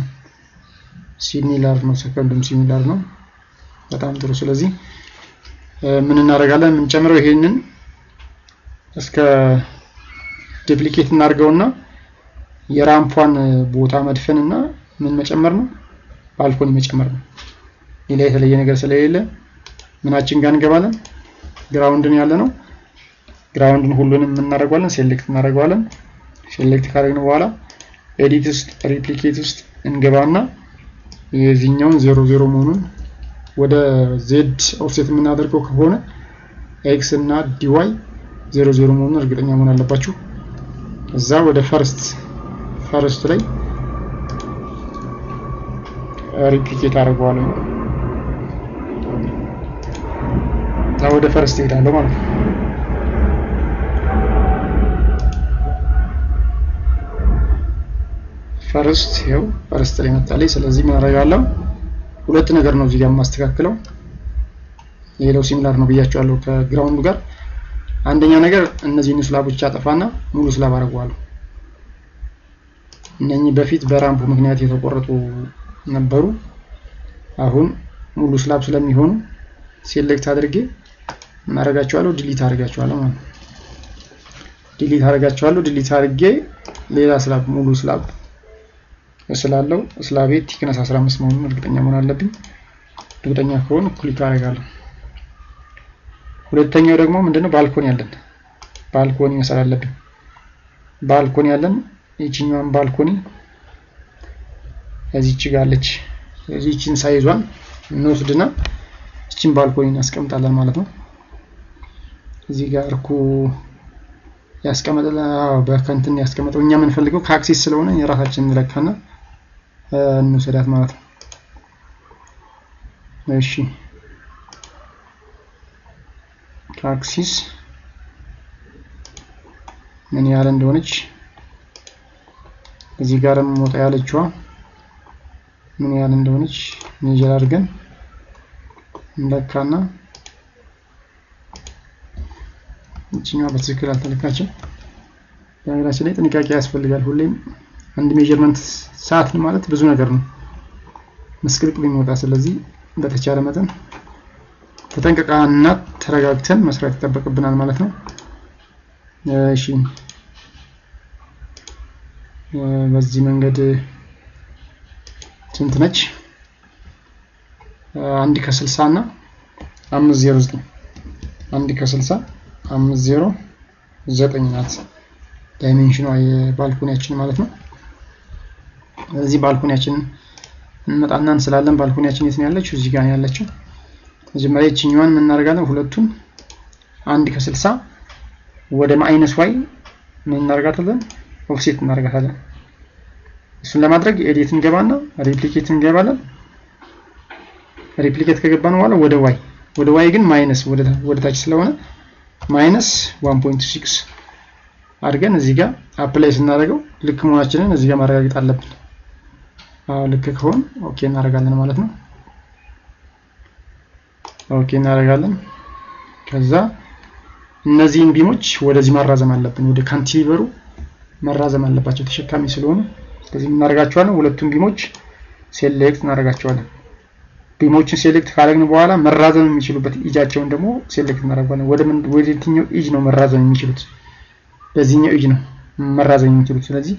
S1: ነው። ሰከንዱም ሲሚላር ነው። በጣም ጥሩ። ስለዚህ ምን እናደርጋለን? የምንጨምረው ይሄንን እስከ ዱፕሊኬት እናድርገውና የራምፓን ቦታ መድፈንና ምን መጨመር ነው? ባልኮኒ መጨመር ነው። ሌላ የተለየ ነገር ስለሌለ ምናችን ጋር እንገባለን? ግራውንድን ያለ ነው። ግራውንድን ሁሉንም እናደርጋለን፣ ሴሌክት እናደርጋለን። ሴሌክት ካደረግን በኋላ ኤዲት ውስጥ ሪፕሊኬት ውስጥ እንገባና የዚህኛውን 00 መሆኑን ወደ ዜድ ኦፍሴት የምናደርገው ከሆነ ኤክስ እና ዲዋይ 00 መሆኑን እርግጠኛ መሆን አለባችሁ። እዛ ወደ ፈርስት ላይ ሪፕሊኬት አደርገዋለሁ። እዛ ወደ ፈርስት ሄዳለሁ ማለት ነው። ፈርስት ላይ መጣለኝ። ስለዚህ ምን አደርጋለሁ? ሁለት ነገር ነው እዚህ ጋር የማስተካክለው። ሌላው ሲሚላር ነው ብያቸዋለሁ ከግራውንዱ ጋር። አንደኛ ነገር እነዚህን ስላቦች አጠፋና ሙሉ ስላብ አደርገዋለሁ። እነኚህ በፊት በራምፑ ምክንያት የተቆረጡ ነበሩ። አሁን ሙሉ ስላብ ስለሚሆኑ ሴሌክት አድርጌ እናደርጋቸዋለሁ፣ ዲሊት አደርጋቸዋለሁ ማለት ነው። ዲሊት አድርጌ ሌላ ስላብ ሙሉ ስላብ ስላለው ስላቤ ቲክነስ 15 መሆኑን እርግጠኛ መሆን አለብኝ። እርግጠኛ ከሆነ ክሊክ አደርጋለሁ። ሁለተኛው ደግሞ ምንድነው ባልኮኒ መስራት አለብኝ። ባልኮኒ ያለን ይቺኛውን ባልኮኒ እዚች ጋር አለች። እዚችን ሳይዟን እንወስድና እቺን ባልኮኒ እናስቀምጣለን ማለት ነው። እዚህ ጋር እርኩ ያስቀመጠው በከንትን ያስቀመጠው እኛ የምንፈልገው ከአክሲስ ስለሆነ የራሳችንን እንለካና እንውሰዳት ማለት ነው። እሺ ከአክሲስ ምን ያህል እንደሆነች እዚህ ጋርም ወጣ ያለችዋ ምን ያህል እንደሆነች ሜጀር አድርገን እንለካና እቺኛው በትክክል አልተለካችም። በነገራችን ላይ ጥንቃቄ ያስፈልጋል። ሁሌም አንድ ሜጀርመንት ሰዓት ማለት ብዙ ነገር ነው መስቀልቅል የሚወጣ። ስለዚህ በተቻለ መጠን ተጠንቀቃና ተረጋግተን መስራት ይጠበቅብናል ማለት ነው። እሺ በዚህ መንገድ ስንት ነች? 1 ከ60 እና 509 1 ከ60 509 ናት ዳይሜንሽኗ የባልኮኒያችን ማለት ነው። እዚህ ባልኮኒያችን እንመጣና እንስላለን። ባልኮኒያችን የት ነው ያለችው? እዚህ ጋር ነው ያለችው። መጀመሪያ እቺኛዋን ምን እናደርጋለን? ሁለቱን 1 ከ60 ወደ ማይነስ ዋይ ምን እናደርጋታለን? ኦፍሴት እናደርጋታለን። እሱን ለማድረግ ኤዲት እንገባና ሪፕሊኬት እንገባለን። ሪፕሊኬት ከገባን በኋላ ወደ ዋይ ግን ማይነስ ወደ ታች ስለሆነ ማይነስ 1.6 አድርገን እዚህ ጋር አፕላይ ስናደርገው ልክ መሆናችንን እዚህ ጋር ማረጋገጥ አለብን። ልክ ከሆነ ኦኬ እናደርጋለን ማለት ነው። ኦኬ እናደርጋለን። ከዛ እነዚህን ቢሞች ወደዚህ ማራዘም አለብን። ወደ ካንቲሊቨሩ መራዘም አለባቸው ተሸካሚ ስለሆነ። ስለዚህ እናደርጋቸዋለን። ሁለቱም ቢሞች ሴሌክት እናደርጋቸዋለን። ቢሞችን ሴሌክት ካደረግን በኋላ መራዘም የሚችሉበት ኢጃቸውን ደግሞ ሴሌክት እናደርጋለን። ወደ የትኛው ኢጅ ነው መራዘም የሚችሉት? በዚህኛው ኢጅ ነው መራዘም የሚችሉት። ስለዚህ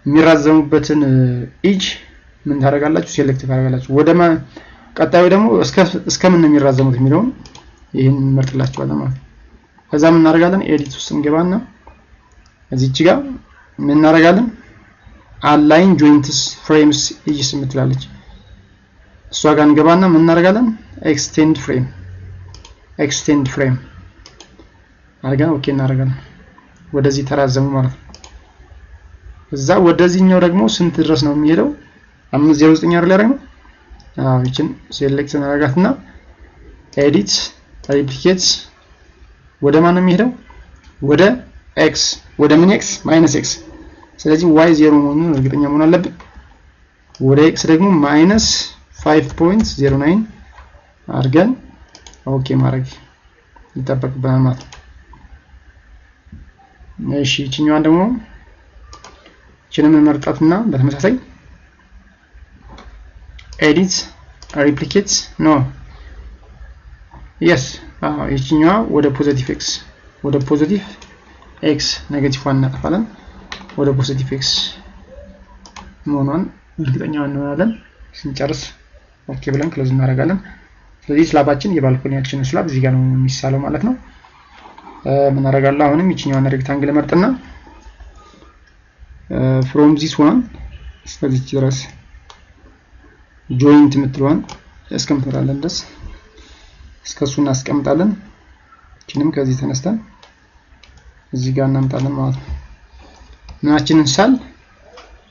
S1: የሚራዘሙበትን ኢጅ ምን ታደርጋላችሁ? ሴሌክት ታደርጋላችሁ። ቀጣዩ ደግሞ እስከምን ነው የሚራዘሙት የሚለውን ይሄን እንመርጥላችኋለን ማለት ነው። ከዛ ምን እናደርጋለን? ኤዲት ውስጥ እንገባና እዚች ጋር ምን እናደርጋለን? አላይን ጆይንትስ ፍሬምስ ኢጅስ የምትላለች እሷ ጋር እንገባና ምን እናደርጋለን? ኤክስቴንድ ፍሬም አድርገን ኦኬ እናደርጋለን። ወደዚህ ተራዘሙ ማለት ነው። እዛ ወደዚህኛው ደግሞ ስንት ድረስ ነው የሚሄደው? 509 አይደል ያደረግነው? አዎ ይችን ሴሌክት እናደርጋትና ኤዲት ሪፕሊኬት ወደ ማን ነው የሚሄደው? ወደ ኤክስ ወደ ምን ኤክስ ማይነስ ኤክስ። ስለዚህ y 0 መሆኑን እርግጠኛ መሆን አለብን። ወደ ኤክስ ደግሞ ማይነስ 5.09 አድርገን ኦኬ ማድረግ ይጠበቅብናል ማለት ነው። እሺ ይችኛዋን ደግሞ ይችንም መርጣትና በተመሳሳይ ኤዲት ሪፕሊኬት ኖ yes ይችኛዋ ወደ ፖዚቲቭ ኤክስ ኔጌቲቭ ዋን እናጠፋለን። ወደ ፖዚቲቭ ኤክስ መሆኗን እርግጠኛ እንሆናለን። ስንጨርስ ኦኬ ብለን ክሎዝ እናደርጋለን። ስለዚህ ስላባችን የባልኮኒያችን ስላብ እዚህ ጋር ነው የሚሳለው ማለት ነው። ምን አደርጋለሁ? አሁንም ይችኛዋን ሬክታንግል መርጥና from this one እስከዚህ ድረስ ጆይንት የምትለዋን ያስቀምጣለን ድረስ እስከሱ እናስቀምጣለን። እቺንም ከዚህ ተነስተን እዚህ ጋር እናምጣለን ማለት ነው። ምናችንን ሳል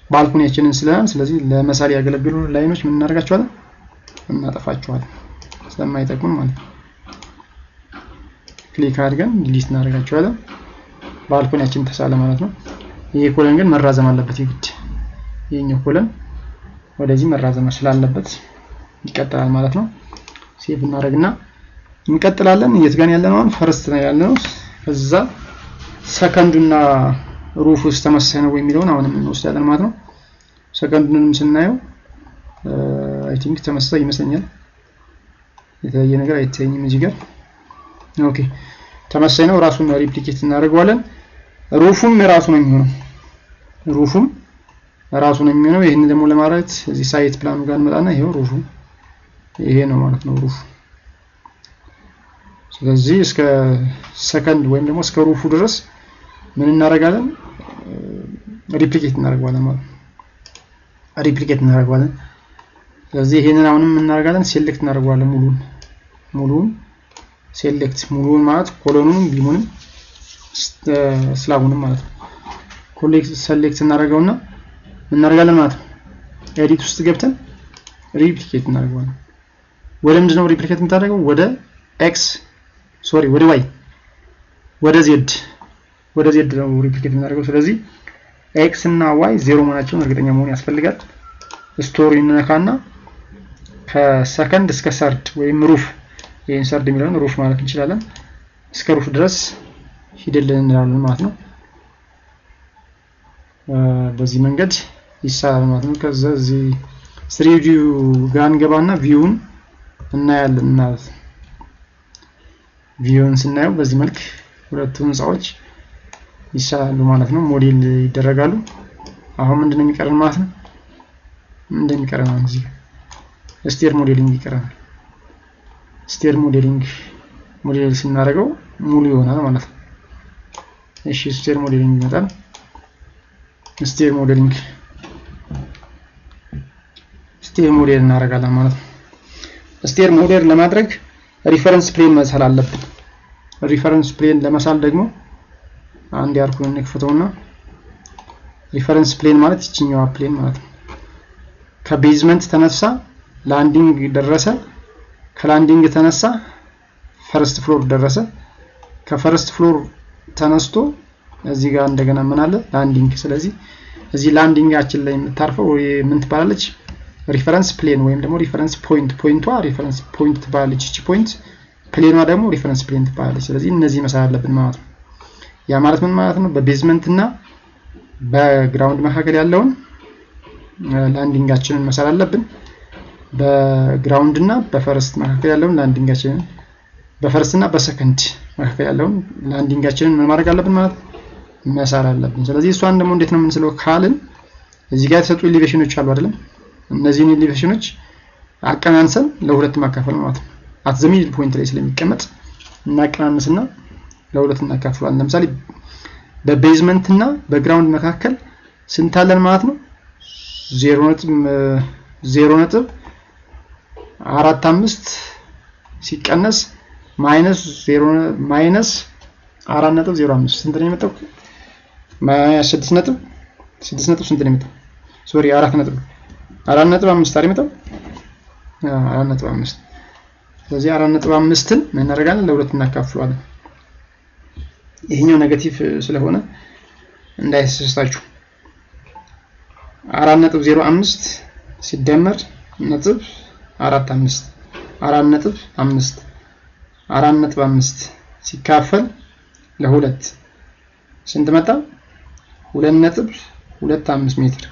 S1: ባልኮኒያችንን ስለናል። ስለዚህ ለመሳል ያገለግሉ ላይኖች ምን እናደርጋቸዋለን? እናጠፋቸዋለን ስለማይጠቅሙን ማለት ነው። ክሊክ አድርገን ዲሊት እናደርጋቸዋለን። ባልኮኒያችን ተሳለ ማለት ነው። ይሄ ኮለን ግን መራዘም አለበት ይግድ። ይሄኛው ኮለን ወደዚህ መራዘም ስላለበት ይቀጥላል ማለት ነው። ሴቭ እናደርግና እንቀጥላለን። የት ጋር ያለነው? አሁን ፈርስት ነው ያለነው። እዛ ሰከንዱና ሩፍ ውስጥ ተመሳሳይ ነው የሚለውን አሁንም እንወስዳለን ማለት ነው። ሰከንዱንም ስናየው አይ ቲንክ ተመሳሳይ ይመስለኛል። የተለየ ነገር አይታየኝም እዚህ ጋር። ኦኬ ተመሳሳይ ነው። ራሱን ሪፕሊኬት እናደርገዋለን። ሩፉም ራሱ ነው የሚሆነው። ይሄን ደግሞ ለማለት እዚህ ሳይት ፕላኑ ጋር እንመጣና ይሄው ሩፉ ይሄ ነው ማለት ነው ሩፉ። ስለዚህ እስከ ሰከንድ ወይም ደግሞ እስከ ሩፉ ድረስ ምን እናደርጋለን? ሪፕሊኬት እናደርጋለን ማለት ነው። ስለዚህ ይሄንን አሁንም እናደርጋለን ሴሌክት እናደርጋለን ሙሉን ሴሌክት ሙሉን ማለት ኮሎኑንም ቢሙንም ስላቡንም ማለት ነው። ሴሌክት እናደርገውና ምን እናደርጋለን ማለት ነው? ኤዲት ውስጥ ገብተን ሪፕሊኬት እናደርጋለን። ወደ ምንድን ነው ሪፕሊኬት የምታደርገው? ወደ ዋይ ወደ ዜድ ነው ሪፕሊኬት እናደርገው። ስለዚህ ኤክስ እና ዋይ 0 መሆናቸውን እርግጠኛ መሆን ያስፈልጋል። ስቶሪ እንነካና ከሰከንድ እስከ ሰርድ ወይም ሩፍ ይሄን ሰርድ የሚለውን ሩፍ ማለት እንችላለን እስከ ሩፍ ድረስ ሂደልን እንላለን ማለት ነው። በዚህ መንገድ ይሳላል ማለት ነው። ከዛ እዚህ 3D ጋር እንገባና ቪውን እናያለን ማለት ነው። ቪውን ስናየው በዚህ መልክ ሁለቱ ህንጻዎች ይሳላሉ ማለት ነው። ሞዴል ይደረጋሉ። አሁን ምንድነው የሚቀረን ማለት ነው? እንደሚቀረን ነው እዚህ ስቴር ሞዴሊንግ ይቀረናል። ስቴር ሞዴል ስናደርገው ሙሉ ይሆናል ማለት ነው። እሺ ስቴር ሞዴሊንግ ይመጣል። ስቴር ሞዴል እናደርጋለን ማለት ነው። ስቴር ሞዴል ለማድረግ ሪፈረንስ ፕሌን መሳል አለብን። ሪፈረንስ ፕሌን ለመሳል ደግሞ አንድ ያርኩን እንክፈተውና ሪፈረንስ ፕሌን ማለት ይችኛዋ ፕሌን ማለት ነው። ከቤዝመንት ተነሳ ላንዲንግ ደረሰ፣ ከላንዲንግ ተነሳ ፈርስት ፍሎር ደረሰ፣ ከፈርስት ፍሎር ተነስቶ እዚህ ጋር እንደገና ምን አለ ላንዲንግ። ስለዚህ እዚህ ላንዲንጋችን ላይ የምታርፈው ምን ትባላለች? ሪፈረንስ ፕሌን ወይም ደግሞ ሪፈረንስ ፖይንት። ፖይንቷ ሪፈረንስ ፖይንት ትባላለች። እቺ ፖይንት ፕሌኗ ደግሞ ሪፈረንስ ፕሌን ትባላለች። ስለዚህ እነዚህ መሳል አለብን ማለት ነው። ያ ማለት ምን ማለት ነው? በቤዝመንት እና በግራውንድ መካከል ያለውን ላንዲንጋችንን መሳል አለብን። በግራውንድ እና በፈርስት መካከል ያለውን ላንዲንጋችንን፣ በፈርስት እና በሰከንድ መካከል ያለውን ላንዲንጋችንን ምን ማድረግ አለብን ማለት መሳል አለብን። ስለዚህ እሷን ደግሞ እንዴት ነው የምንስለው ካልን እዚህ ጋር የተሰጡ ኤሊቬሽኖች አሉ አይደለም? እነዚህን ኤሊቬሽኖች አቀናንሰን ለሁለት ማካፈል ማለት ነው። አት ዘ ሚድል ፖይንት ላይ ስለሚቀመጥ እናቀናንስና ለሁለት እናካፍላለን። ለምሳሌ በቤዝመንት እና በግራውንድ መካከል ስንት አለን ማለት ነው? 0.45 ሲቀነስ ማይነስ 4.05 ስንት ነው የመጣው? 6 ስንት ነው የመጣው? ሶሪ 4.5 አይደል የመጣው? 4.5 ስለዚህ 4.5ን ምን እናደርጋለን? ለሁለት እናካፍለዋለን። ይሄኛው ኔጌቲቭ ስለሆነ እንዳይሰስታችሁ 4.05 ሲደመር ነጥብ 4.5 ሲካፈል ለሁለት ስንት መጣ? 2.25 ሜትር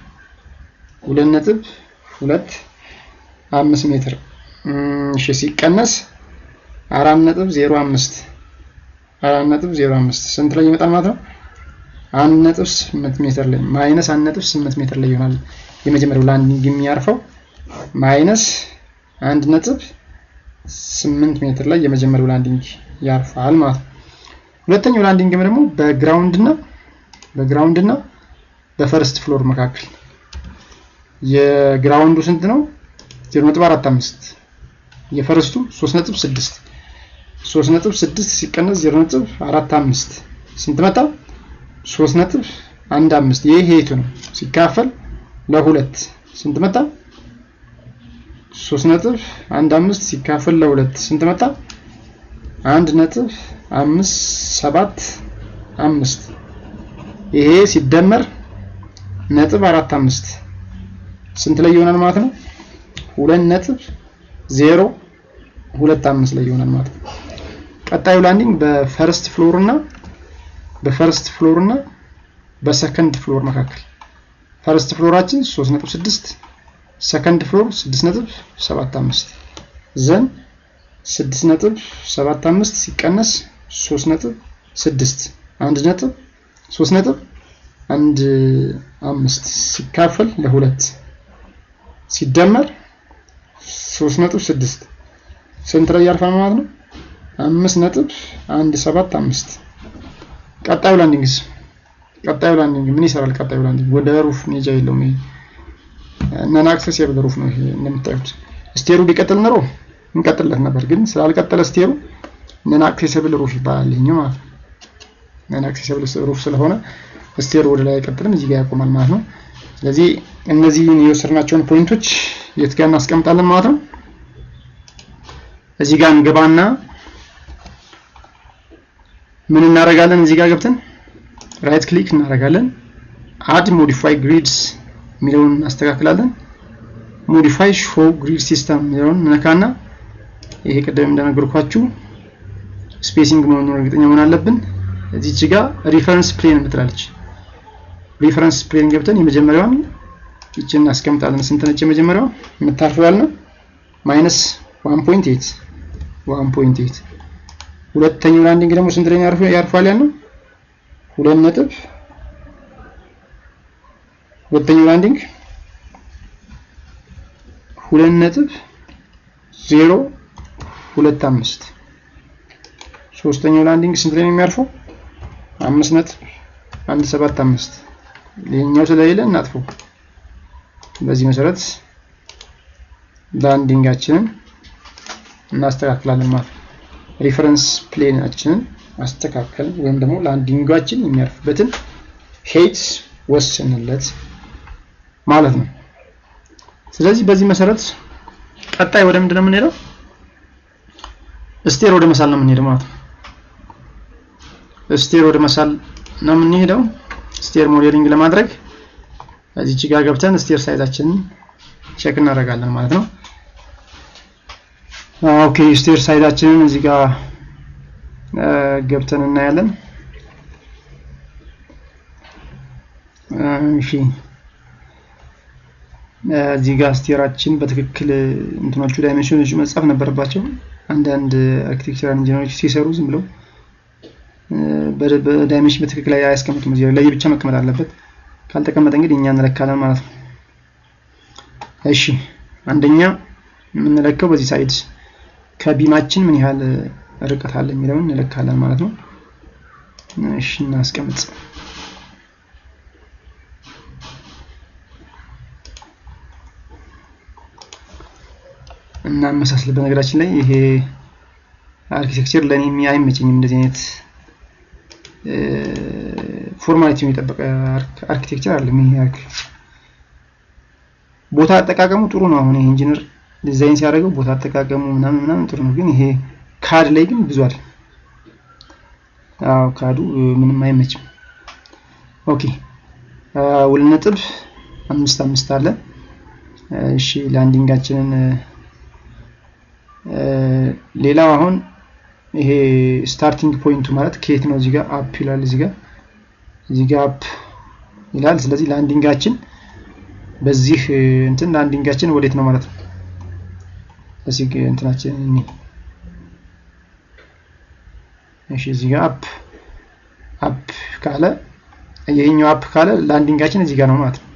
S1: 2.25 ሜትር እሺ ሲቀነስ 4.05 ስንት ላይ ይመጣል ማለት ነው? 1.8 ሜትር ላይ ማይነስ 1.8 ሜትር ላይ ይሆናል። የመጀመሪያው ላንዲንግ የሚያርፈው ማይነስ 1.8 ሜትር ላይ የመጀመሪያው ላንዲንግ ያርፋል ማለት ነው። ሁለተኛው ላንዲንግ ደግሞ በግራውንድ እና በፈርስት ፍሎር መካከል የግራውንዱ ስንት ነው? 0.45 የፈርስቱ 3.6 ሲቀነስ 0.45 ስንት መጣ? 3.15 ይሄ ሄቱ ነው ሲካፈል ለሁለት ስንት መጣ? 3.15 ሲካፈል ለሁለት ስንት መጣ? 1.575 ይሄ ሲደመር ነጥብ 45 ስንት ላይ ይሆናል ማለት ነው? 2.025 ላይ ይሆናል ማለት ነው። ቀጣዩ ላንዲንግ በፈርስት ፍሎር እና በሰከንድ ፍሎር መካከል ፈርስት ፍሎራችን 3.6 ሰከንድ ፍሎር 6.75 ዘን 6.75 ሲቀነስ 3.6 3.15 ሲካፈል ለሁለት ሲደመር 3.6 ስንት ላይ ያርፋል ማለት ነው? 5.175 ቀጣዩ ላንዲንግ ምን ይሰራል? ቀጣዩ ላንዲንግ ወደ ሩፍ ሜጃ የለውም። ይሄ ነን አክሰሲብል ሩፍ ነው። ይሄ እንደምታዩት ስቴሩ ቢቀጥል ኖሮ እንቀጥልለት ነበር፣ ግን ስላልቀጠለ ስቴሩ ነን አክሰሲብል ሩፍ ይባላል። ይሄኛው ማለት ነው ነን አክሰሲብል ሩፍ ስለሆነ ስቴሩ ወደ ላይ አይቀጥልም፣ እዚህ ጋር ያቆማል ማለት ነው። ስለዚህ እነዚህን የወሰድናቸውን ፖይንቶች የት ጋር እናስቀምጣለን ማለት ነው? እዚህ ጋር እንገባና ምን እናደርጋለን? እዚህ ጋር ገብተን ራይት ክሊክ እናደርጋለን። አድ ሞዲፋይ ግሪድስ የሚለውን እናስተካክላለን። ሞዲፋይ ሾው ግሪድ ሲስተም የሚለውን ነካና ይሄ ቀደም እንደነገርኳችሁ ስፔሲንግ መሆኑን እርግጠኛ መሆን አለብን። እዚች ጋር ሪፈረንስ ፕሌን ምትላለች። ሪፈረንስ ፕሌን ገብተን የመጀመሪያውን እቺን እናስቀምጣለን። ስንት ነች የመጀመሪያው የምታርፈው ያልነው? ማይነስ 1.8 ሁለተኛው ላንዲንግ ደግሞ ስንት ላይ ያርፋል ያልነው? 2 ነጥብ ሁለተኛው ላንዲንግ 2.025 ሶስተኛው ላንዲንግ ስንት ላይ ነው የሚያርፈው? 5.175 ለኛው ስለሌለ እናጥፈው። በዚህ መሰረት ላንዲንጋችንን እናስተካክላለን ማለት ነው። ሪፈረንስ ፕሌናችንን አስተካከል ወይም ደግሞ ላንዲንጋችን የሚያርፍበትን ሄይት ወሰንለት ማለት ነው። ስለዚህ በዚህ መሰረት ቀጣይ ወደ ምንድነው የምንሄደው? ስቴር ወደ መሳል ነው የምንሄደው ማለት ነው። ስቴር ወደ መሳል ነው የምንሄደው። ስቴር ሞዴሊንግ ለማድረግ እዚች ጋር ገብተን ስቴር ሳይዛችንን ቼክ እናደርጋለን ማለት ነው። ኦኬ ስቴር ሳይዛችንን እዚህ ጋር ገብተን እናያለን። እሺ እዚህ ጋር ስቴራችን በትክክል እንትኖቹ ዳይሜንሽኖቹ መጻፍ ነበረባቸው። አንዳንድ አርኪቴክቸራል ኢንጂነሮች ሲሰሩ ዝም ብለው በዳይሜንሽን በትክክል አያስቀምጡም። እዚህ ላይ ብቻ መቀመጥ አለበት። ካልተቀመጠ እንግዲህ እኛ እንለካለን ማለት ነው። እሺ አንደኛ የምንለካው በዚህ ሳይድ ከቢማችን ምን ያህል ርቀት አለ የሚለውን እንለካለን ማለት ነው። እሺ እናስቀምጥ እና መሳሰል በነገራችን ላይ ይሄ አርኪቴክቸር ለኔ አይመቸኝም እንደዚህ አይነት ፎርማሊቲውን የጠበቀ አርኪቴክቸር አይደለም ይሄ ቦታ አጠቃቀሙ ጥሩ ነው አሁን ይሄ ኢንጂነር ዲዛይን ሲያደርገው ቦታ አጠቃቀሙ ምናምን ጥሩ ነው ግን ይሄ ካድ ላይ ግን ብዙ አይደል ካዱ ምንም አይመችም ኦኬ 2.55 አለ እሺ ላንዲንጋችንን ሌላው አሁን ይሄ ስታርቲንግ ፖይንቱ ማለት ከየት ነው እዚህ ጋር አፕ ይላል እዚህ ጋር አፕ ይላል ስለዚህ ላንዲንጋችን በዚህ እንትን ላንዲንጋችን ወዴት ነው ማለት ነው እዚህ እንትናችን እሺ እዚህ ጋር አፕ ካለ ይሄኛው አፕ ካለ ላንዲንጋችን እዚህ ጋር ነው ማለት ነው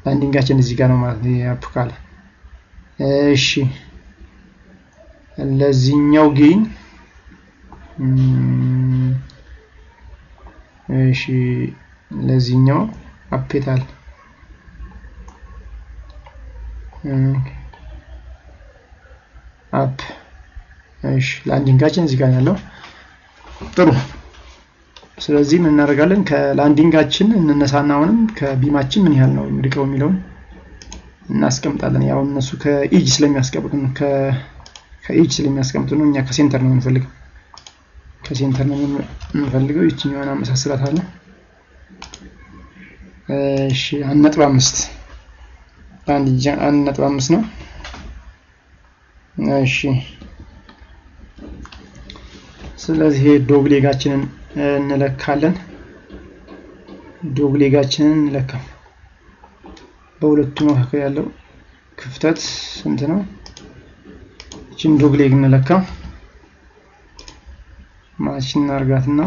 S1: ላንዲንጋችን እዚህ ጋር ነው ማለት ነው አፕ ካለ እሺ ለዚህኛው ጌን እሺ ለዚህኛው አፕታል አፕ እሺ ላንዲንጋችን እዚህ ጋር ያለው ጥሩ ስለዚህ ምን እናደርጋለን ከላንዲንጋችን እንነሳና አሁንም ከቢማችን ምን ያህል ነው የሚርቀው የሚለውን እናስቀምጣለን ያው እነሱ ከኤጅ ስለሚያስቀምጡ ነው ከኤጅ ስለሚያስቀምጡ ነው እኛ ከሴንተር ነው የምንፈልገው ከሴንተር ነው የምንፈልገው እቺኛዋን አመሳስላታለሁ እሺ 1.5 1.5 ነው እሺ ስለዚህ ዶግሌጋችንን እንለካለን ዶግሌጋችንን እንለካ በሁለቱ መካከል ያለው ክፍተት ስንት ነው እቺን ዶግሌግ እንለካ ማሽን አርጋትና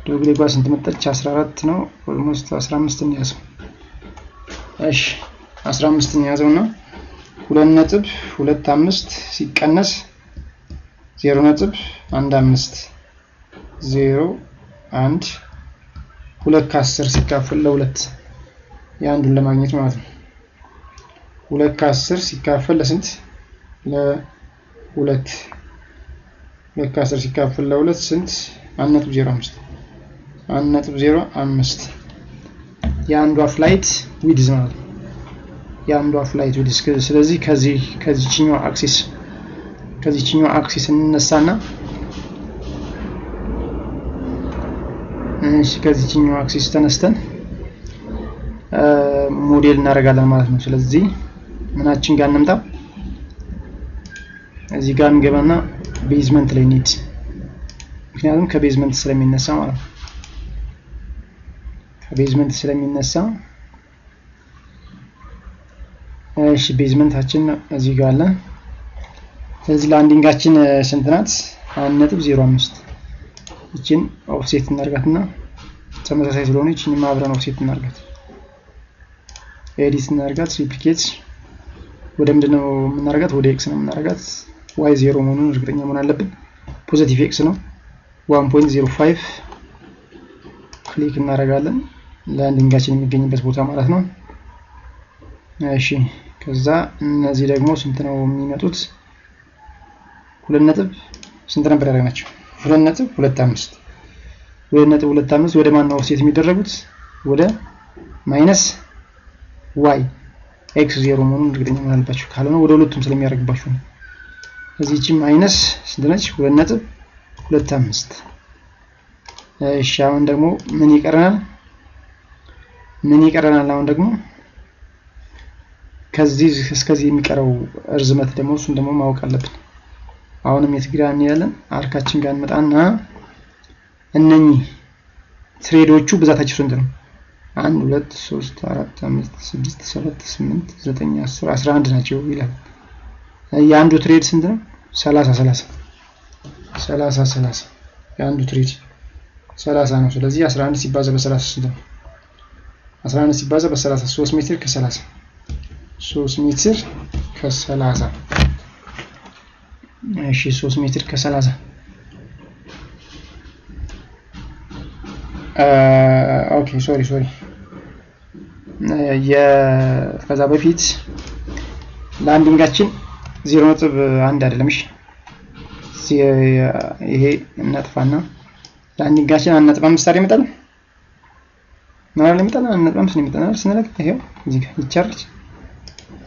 S1: ዶግሌጓ ስንት መጣች 14 ነው ኦልሞስት 15 ነው ያዘው እሺ 15 ነው ያዘውና 2.25 ሲቀነስ 0.15 0.1 2 ከ10 ሲካፈል ለ2 ያንዱን ለማግኘት ማለት ነው 2 ከ10 ሲካፈል ለስንት ለ2 2 ከ10 ሲካፈል ለ2 ስንት 1.05 1.05 ያንዷ ፍላይት ዊድዝ ማለት ነው ያንዷ ፍላይት ዊድዝ ስለዚህ ከዚህኛው አክሲስ እንነሳና እሺ ከዚህኛው አክሲስ ተነስተን ሞዴል እናደርጋለን ማለት ነው ስለዚህ ምናችን ጋር እንምጣ እዚህ ጋር እንገባና ቤዝመንት ላይ ኒድ ምክንያቱም ከቤዝመንት ስለሚነሳ ማለት ነው ከቤዝመንት ስለሚነሳ እሺ ቤዝመንታችን እዚህ ጋር አለ ስለዚህ ላንዲንጋችን ስንት ናት 1.05 እቺን ኦፍሴት እናርጋትና ተመሳሳይ ስለሆነ እቺን ማብራን ኦፍሴት እናርጋት ኤዲት እናርጋት ሪፕሊኬት ወደ ምንድነው የምናረጋት ወደ ኤክስ ነው የምናረጋት y 0 መሆኑን እርግጠኛ መሆን አለብን ፖዚቲቭ ኤክስ ነው 1.05 ክሊክ እናረጋለን ላንዲንጋችን የሚገኝበት ቦታ ማለት ነው እሺ ከዛ እነዚህ ደግሞ ስንት ነው የሚመጡት 2 ስንት ነበር ያደረግናቸው 2.25 ወደ ማን ነው ኦፍሴት የሚደረጉት ወደ ማይነስ y x 0 መሆኑን እርግጠኛ መሆን አለባችሁ ካልሆነ ወደ ሁለቱም ስለሚያደርግባችሁ ነው እዚህቺ ማይነስ ስንት ነች 2.25 እሺ አሁን ደግሞ ምን ይቀረናል አሁን ደግሞ ከዚህ እስከዚህ የሚቀረው እርዝመት ደግሞ እሱን ደግሞ ማወቅ አለብን አሁንም የትግራን ያለን አርካችን ጋር እንመጣና እነኚህ ትሬዶቹ ብዛታቸው ስንት ነው 1 2 3 4 5 6 7 8 9 10 11 ናቸው ይላል ያንዱ ትሬድ ስንት ነው 30 ያንዱ ትሬድ 30 ነው ስለዚህ 11 ሲባዛ በ30 ስንት ነው 11 ሲባዛ በ30 3 ሜትር ከ30 3 ሜትር ከ30 እሺ 3 ሜትር ከ30 ኦኬ ሶሪ ከዛ በፊት ላንዲንጋችን 0.1 አይደለም። እሺ ይሄ እናጥፋና ላንዲንጋችን 1.5 አይደል ይመጣል ማለት ይመጣል 1.5 ነው ይመጣል ስንለቅ ይሄው እዚህ ጋር ይቻርጅ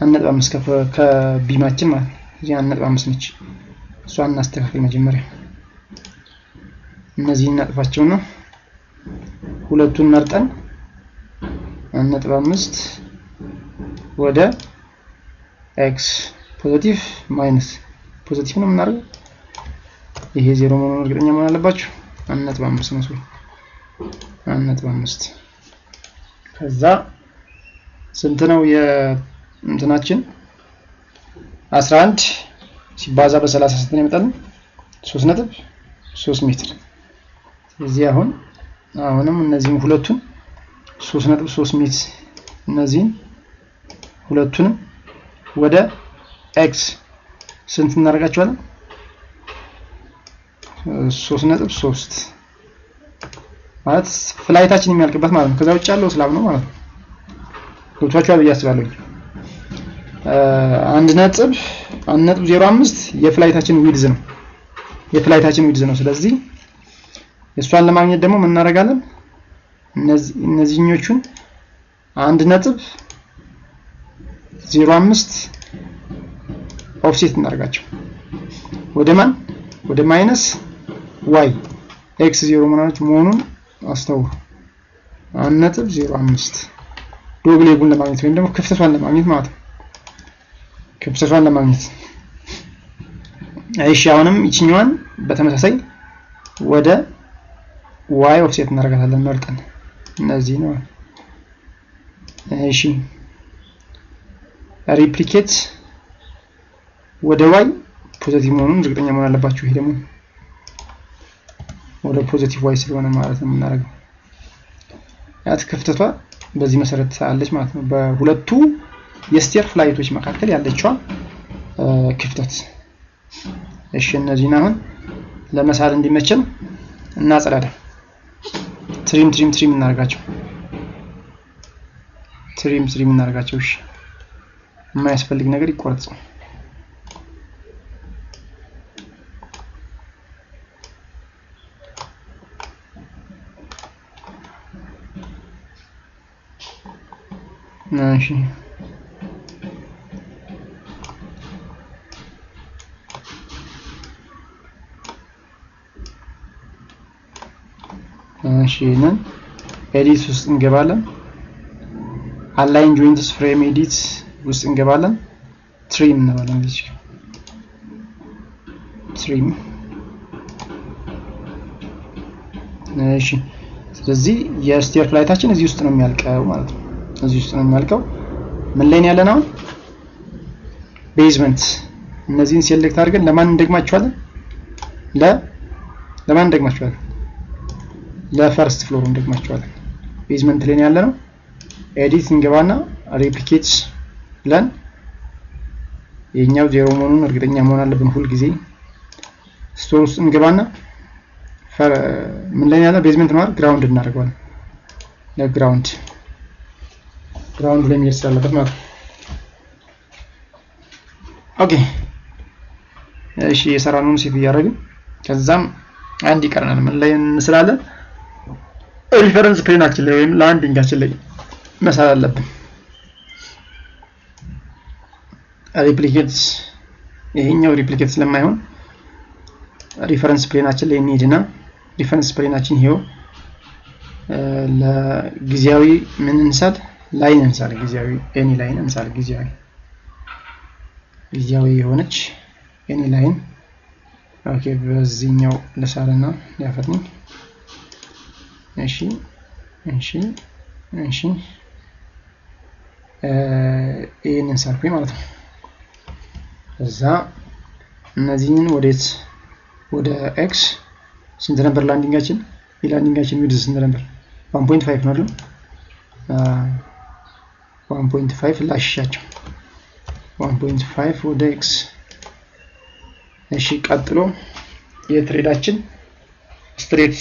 S1: 1.5 ከቢማችን ማለት እዚህ 1.5 ነች። እሷን እናስተካክል መጀመሪያ እነዚህ እናጥፋቸውና ሁለቱን መርጠን 1.5 ወደ ኤክስ ፖዚቲቭ ማይነስ ፖዚቲቭ ነው የምናደርገው። ይሄ 0 መሆኑን እርግጠኛ መሆን አለባችሁ። 1.5 ነው ሰው 1.5 ከዛ ስንት ነው የእንትናችን 11 ሲባዛ በ30 ስንት ነው ይመጣል? 3.3 ሜትር። ስለዚህ አሁንም እነዚህን ሁለቱን 3.3 ሜትር እነዚህን ሁለቱንም ወደ ኤክስ ስንት እናደርጋቸዋለን? 3.3 ማለት ፍላይታችን የሚያልቅበት ማለት ነው። ከዛ ውጭ ያለው ስላብ ነው ማለት ነው። ገብቷችኋል ብዬ አስባለሁ። 1.05 የፍላይታችን ዊድዝ ነው። ስለዚህ እሷን ለማግኘት ደግሞ ምን እናደርጋለን? እነዚህኞቹን 1.05 ኦፍሴት እናደርጋቸው ወደ ማን? ወደ ማይነስ ዋይ ኤክስ 0 መሆኑን አስተውሉ። 1.05 ዶግል ሌጉን ለማግኘት ወይም ደግሞ ክፍተቷን ለማግኘት ማለት ነው። ክፍተቷን ለማግኘት እሺ፣ አሁንም ይችኛዋን በተመሳሳይ ወደ ዋይ ኦፍሴት እናደርጋታለን መርጠን እነዚህ ነው። እሺ ሪፕሊኬት ወደ ዋይ ፖዚቲቭ መሆኑን እርግጠኛ መሆን አለባችሁ። ይሄ ደግሞ ወደ ፖዚቲቭ ዋይ ስለሆነ ማለት ነው የምናደርገው። ያት ክፍተቷ በዚህ መሰረት አለች ማለት ነው። በሁለቱ የስቴር ፍላይቶች መካከል ያለችው ክፍተት። እሺ እነዚህን አሁን ለመሳል እንዲመቸን እናጸዳዳ። ትሪም እናደርጋቸው። ትሪም እናደርጋቸው። እሺ የማያስፈልግ ነገር ይቆረጥ። እሺ ነን ኤዲት ውስጥ እንገባለን። አላይን ጆይንትስ ፍሬም ኤዲት ውስጥ እንገባለን። ትሪም እንባለን። እዚህ ትሪም። እሺ ስለዚህ የስቴር ፍላይታችን እዚህ ውስጥ ነው የሚያልቀው ማለት ነው። እዚህ ውስጥ ነው የሚያልቀው። ምን ላይ ነው ያለነው አሁን? ቤዝመንት። እነዚህን ሴሌክት አድርገን ለማን እንደግማቸዋለን? ለማን እንደግማቸዋለን? ለፈርስት ፍሎር እንደግማቸዋለን። ቤዝመንት ላይ ነው ያለነው። ኤዲት እንገባና ሪፕሊኬት ብለን የኛው 0 መሆኑን እርግጠኛ መሆን አለብን ሁሉ ጊዜ። ስቶር ውስጥ እንገባና ምን ላይ ያለ ቤዝመንት ነው አይደል? ግራውንድ እናደርገዋለን። ለግራውንድ ላይ የሚሄድ ስላለበት ማለት ነው። ኦኬ እሺ የሰራነውን ሴት እያደረግን ከዛም አንድ ይቀርናል። ምን ላይ እንስላለን? ሪፈረንስ ፕሌናችን ላይ ወይም ላንዲንጋችን ላይ መሳል አለብን። ሪፕሊኬት ይሄኛው ሪፕሊኬት ስለማይሆን ሪፈረንስ ፕሌናችን ላይ እንሄድና ሪፈረንስ ፕሌናችን ይሄው ለጊዜያዊ ምን እንሳል? ላይን እንሳል። ጊዜያዊ ኤኒ ላይን እንሳል። ጊዜያዊ የሆነች ኤኒ ላይን። ኦኬ በዚህኛው ለሳልና ያፈጥኝ። እሺ ይሄን እንሳልኩኝ ማለት ነው። እዛ እነዚህን ወደ ኤክስ ስንት ነበር ላንዲንጋችን? የላንዲንጋችን ዊድዝ ስንት ነበር? 1.5 ነው አይደል? 1.5 ላሽሻቸው 1.5 ወደ ኤክስ። እሺ ቀጥሎ የትሬዳችን ስትሬት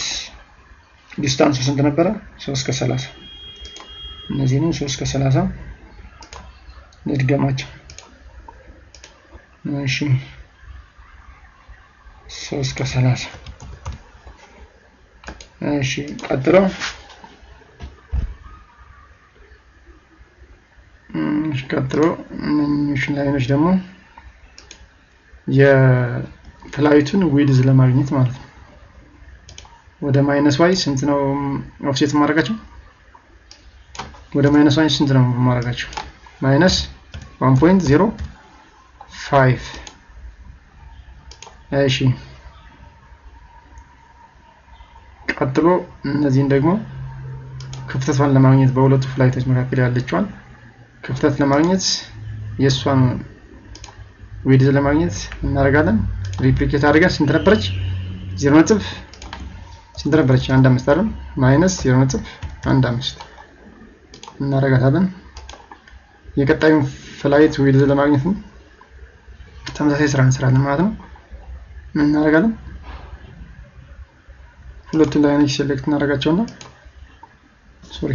S1: ዲስታንሱ ስንት ነበረ? 3 ከ30 እነዚህ ነው 3 ከ30 ልድገማቸው። እሺ 3 ከ30 እሺ ቀጥሎ እነኚህ ላይኖች ደግሞ የፍላይቱን ዊድዝ ለማግኘት ማለት ነው። ወደ ማይነስ ዋይ ስንት ነው ኦፍሴት ማድረጋቸው? ወደ ማይነስ ዋይ ስንት ነው ማድረጋቸው? ማይነስ 1.05 እሺ ቀጥሎ እነዚህን ደግሞ ክፍተቷን ለማግኘት በሁለቱ ፍላይቶች መካከል ያለችዋን ክፍተት ለማግኘት የሷን ዊድዝ ለማግኘት እናደርጋለን። ሪፕሊኬት አድርገን ስንት ነበረች? 0 ስንት ነበረች? 1.5 አይደል? ማይነስ 0.15 እናደርጋታለን። የቀጣዩን ፍላይት ዊድዝ ለማግኘት ተመሳሳይ ስራ እንሰራለን ማለት ነው። ምን እናደርጋለን? ሁለቱን ላይኖች ሴሌክት እናደርጋቸውና ሶሪ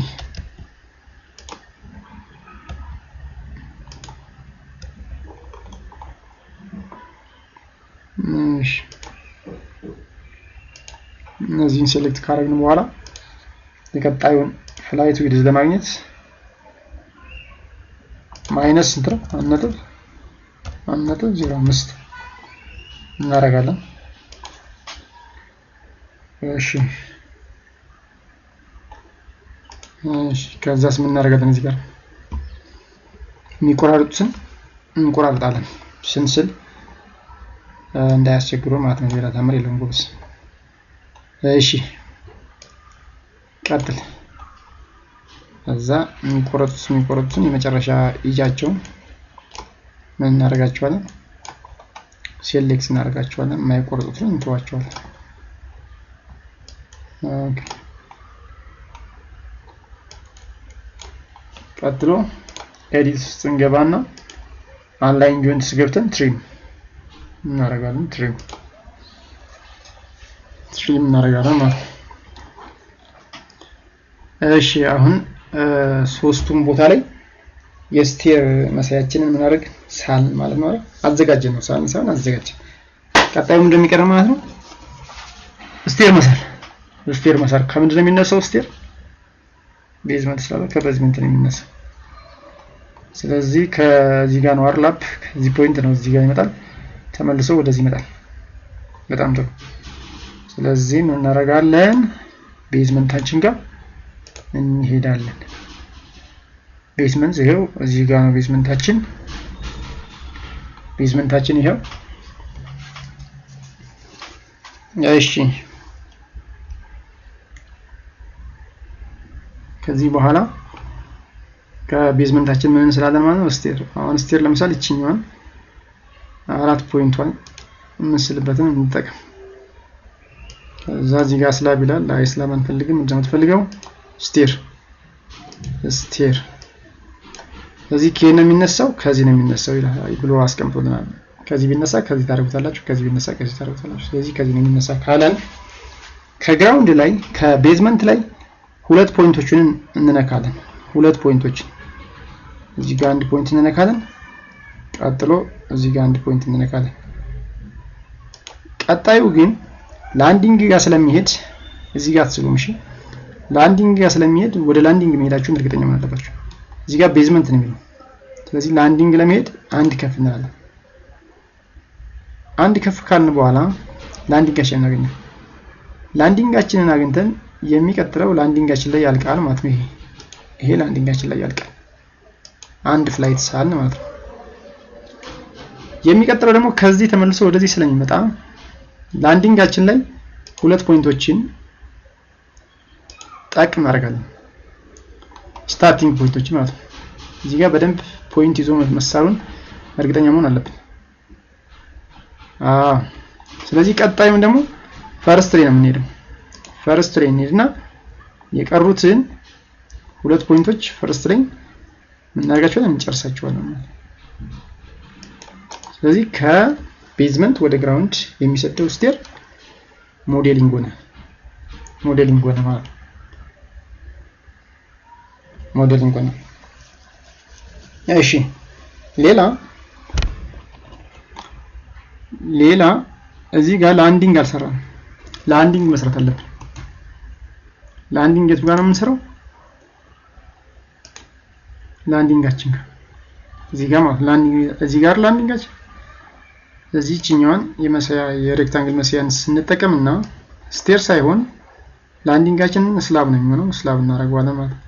S1: እነዚህን ሴሌክት ካደረግን በኋላ የቀጣዩን ፍላይት ዊድዝ ለማግኘት ማይነስ ስንት ነው? 1.05 እናደርጋለን። እሺ ከዛስ ምን እናደርጋለን? እዚህ ጋር የሚቆራርጡትን እንቆራርጣለን ስንስል እንዳያስቸግሩ ማለት ነው። ሌላ ተአምር የለውም ጎበዝ። እሺ ቀጥል። ከዛ የሚቆረጡትን የመጨረሻ እጃቸውን ምን እናደርጋቸዋለን? ሴሌክት እናደርጋቸዋለን። የማይቆረጡትን እንተዋቸዋለን። ኦኬ ቀጥሎ ኤዲት ውስጥ እንገባና አንላይን ጆይንትስ ገብተን ትሪም እናደርጋለን። ትሪም እናደርጋለን ማለት ነው። እሺ አሁን ሶስቱም ቦታ ላይ የስቴር መሳያችንን ምን አደረግ ሳል ማለት ነው አዘጋጀን ነው። ሳል ሳይሆን አዘጋጀን። ቀጣዩ እንደሚቀር ማለት ነው ስቴር መሳል ከምንድን ነው የሚነሳው? ስቴር ቤዝመንት ስላለ ከቤዝመንት ነው የሚነሳው። ስለዚህ ከዚህ ጋር ነው አርላፕ ከዚህ ፖይንት ነው እዚህ ጋር ይመጣል፣ ተመልሶ ወደዚህ ይመጣል። በጣም ጥሩ። ስለዚህ ምን እናደርጋለን? ቤዝመንታችን ጋር እንሄዳለን። ቤዝመንት ይሄው እዚህ ጋር ነው ቤዝመንታችን ይሄው። እሺ ከዚህ በኋላ ከቤዝመንታችን ምን እንስራለን ማለት ነው? ስቴር። አሁን ስቴር ለምሳሌ እቺኛዋን 4 ፖይንቷን እንስልበትን እንጠቀም። ከዛ እዚህ ጋር ስላብ ይላል። አይ ስላብ አንፈልግም። ምንድን ነው የምትፈልገው? ስቴር። ስለዚህ ከየት ነው የሚነሳው? ከዚህ ነው የሚነሳው ይላል ብሎ አስቀምጦልናል። ከዚህ ቢነሳ ከዚህ ታደርጉታላችሁ፣ ከዚህ ቢነሳ ከዚህ ታደርጉታላችሁ። ስለዚህ ከዚህ ነው የሚነሳ ካለን ከግራውንድ ላይ ከቤዝመንት ላይ 2 ፖይንቶችን እንነካለን። 2 ፖይንቶችን እዚህ ጋር 1 ፖይንት እንነካለን። ቀጥሎ እዚህ ጋር 1 ፖይንት እንነካለን። ቀጣዩ ግን ላንዲንግ ጋር ስለሚሄድ እዚህ ጋር አትስሉም። እሺ ላንዲንግ ጋር ስለሚሄድ ወደ ላንዲንግ መሄዳችሁን እርግጠኛ መሆን አለባችሁ። እዚህ ጋር ቤዝመንት ነው የሚለው። ስለዚህ ላንዲንግ ለመሄድ 1 ከፍ እንላለን። 1 ከፍ ካልን በኋላ ላንዲንጋችንን እናገኛለን። ላንዲንጋችንን አግኝተን የሚቀጥለው ላንዲንጋችን ላይ ያልቃል ማለት ነው። ይሄ ላንዲንጋችን ላይ ያልቃል። 1 ፍላይት ሳልን ማለት ነው። የሚቀጥለው ደግሞ ከዚህ ተመልሶ ወደዚህ ስለሚመጣ ላንዲንጋችን ላይ 2 ፖይንቶችን ጠቅ እናደርጋለን። ስታርቲንግ ፖይንቶችን ማለት ነው። እዚህ ጋር በደንብ ፖይንት ይዞ መሳሩን እርግጠኛ መሆን አለብን። ስለዚህ ቀጣዩን ደግሞ ፈርስት ሬን ነው የምንሄደው። ፈርስት ሬን እንሄድና የቀሩትን 2 ፖይንቶች ፈርስት ሬን እናደርጋቸዋለን፣ እንጨርሳቸዋለን። ስለዚህ ከቤዝመንት ወደ ግራውንድ የሚሰደው ስቴር ሞዴሊንግ ሆነ። ሞዴሊንግ ሆነ ማለት ሞዴሊንግ ሆነ። እሺ ሌላ እዚህ ጋር ላንዲንግ አልሰራም። ላንዲንግ መስራት አለብን። ላንዲንግ የቱ ጋር ነው የምንሰራው? ላንዲንጋችን ጋር እዚህ ጋር ማለት ላንዲንግ እዚህ ጋር ላንዲንጋችን እዚህኛዋን የሬክታንግል መስያን ስንጠቀምና ስቴር ሳይሆን ላንዲንጋችንን ስላብ ነው የሚሆነው። ስላብ እናደርገዋለን ማለት ነው።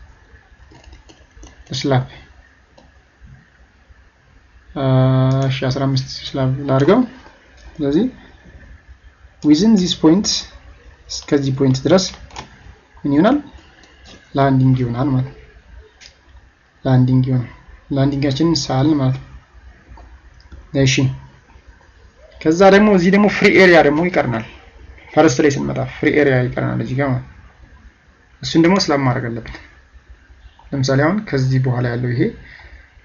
S1: ስላብ 15 ስላብ ላድርገው። ስለዚህ within this point እስከዚህ ፖይንት ድረስ ምን ይሆናል? ላንዲንግ ይሆናል ማለት ነው። ላንዲንግ ይሆናል። ላንዲንጋችንን ሳልን ማለት ነው። እሺ ከዛ ደግሞ እዚህ ደግሞ ፍሪ ኤሪያ ደግሞ ይቀርናል። ፈርስት ላይ ስንመጣ ፍሪ ኤሪያ ይቀርናል እዚህ ጋር ማለት እሱን ደግሞ ስላብ ማድረግ አለብን። ለምሳሌ አሁን ከዚህ በኋላ ያለው ይሄ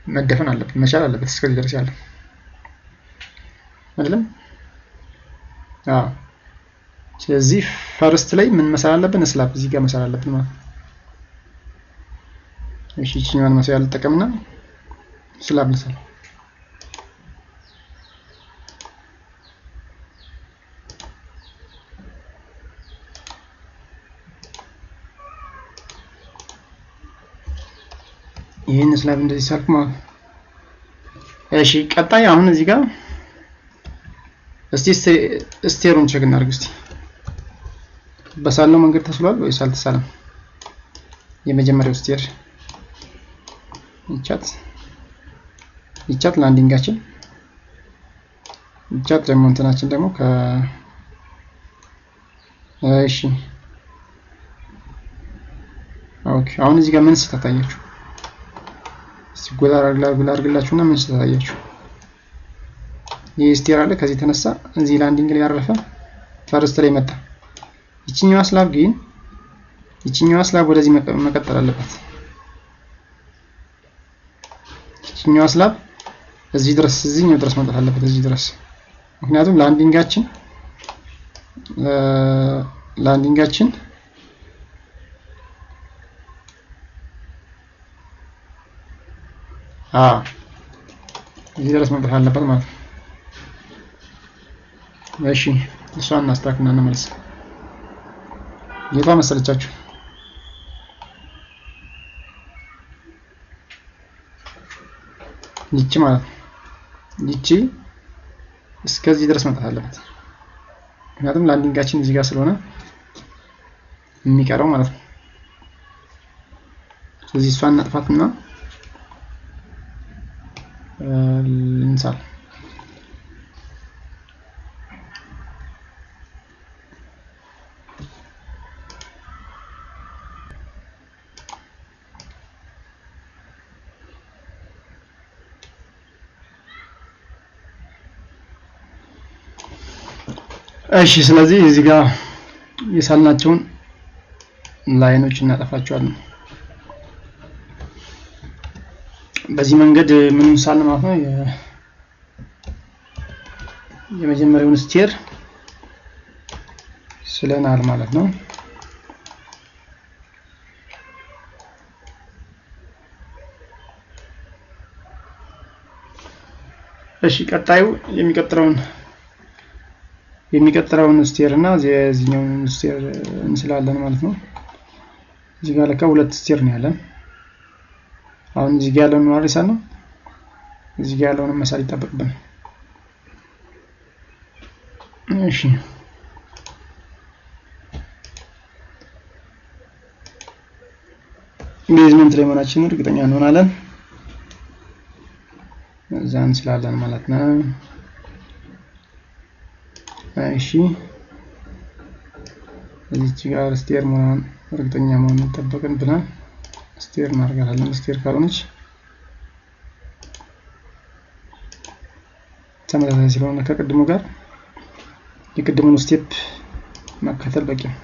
S1: መደፈን አለበት መቻል አለበት እስከዚህ ድረስ ያለው አይደለም? ስለዚህ ፈርስት ላይ ምን መሰል አለብን? ስላብ እዚህ ጋር መሰል አለብን ማለት ነው። እሺ እቺኛዋን መሰል ተጠቀምና ስላብ እንሰራ። ይሄን ስላብ እንደዚህ ሳልኩ ማለት ነው። እሺ ቀጣይ አሁን እዚህ ጋር እስቲ ስቴሩን ቼክ እናድርግ። እስቲ በሳለው መንገድ ተስሏል ወይስ አልተሳለም? የመጀመሪያው ስቴር ይቻት ላንዲንጋችን ይቻት ደግሞ እንትናችን ደግሞ እሺ ኦኬ አሁን እዚህ ጋር ምን ስታታያችሁ? ጎላ አድርግላችሁና ምን ስታታያችሁ? ይሄ ስቴር አለ ከዚህ ተነሳ እዚህ ላንዲንግ ላይ ያረፈ ፈርስት ላይ መጣ። ይችኛዋ ስላብ ግን ይችኛዋ ስላብ ወደዚህ መቀጠል አለበት። ይችኛዋ ስላብ እዚህ ድረስ እዚህኛው ድረስ መጣት አለበት እዚህ ድረስ። ምክንያቱም ላንዲንጋችን እዚህ ድረስ መጣት አለበት ማለት ነው። እሺ እሷን እናስተካክልና እንመልስ። የቷ መሰለቻችሁ? ይቺ ማለት ነው። ይቺ እስከዚህ ድረስ መጣት አለበት። ምክንያቱም ላንዲንጋችን እዚህ ጋር ስለሆነ የሚቀረው ማለት ነው። ስለዚህ እሷን እናጥፋትና እንሳል። እሺ ስለዚህ እዚህ ጋር የሳልናቸውን ላይኖች እናጠፋቸዋለን። በዚህ መንገድ ምን ሳል ማለት ነው የመጀመሪያውን ስቴር ስለናል ማለት ነው። እሺ ቀጣዩ የሚቀጥለውን ስቴር እና የዚህኛውን ስቴር እንስላለን ማለት ነው። እዚህ ጋር ለካ ሁለት ስቴር ነው ያለን። አሁን እዚህ ጋር ያለውን ማሪሳ ነው እዚህ ጋር ያለውን መሳል ይጠበቅብን። እሺ ቤዝመንት ላይ መሆናችንን እርግጠኛ እንሆናለን። እዛ እንስላለን ማለት ነው። እሺ እዚህ ጋር ስቴር መሆኗን እርግጠኛ መሆን ይጠበቅብናል። ስቴር እናደርጋለን። ስቴር ካልሆነች ተመሳሳይ ስለሆነ ከቅድሙ ጋር የቅድሙን ስቴፕ መከተል በቂ ነው።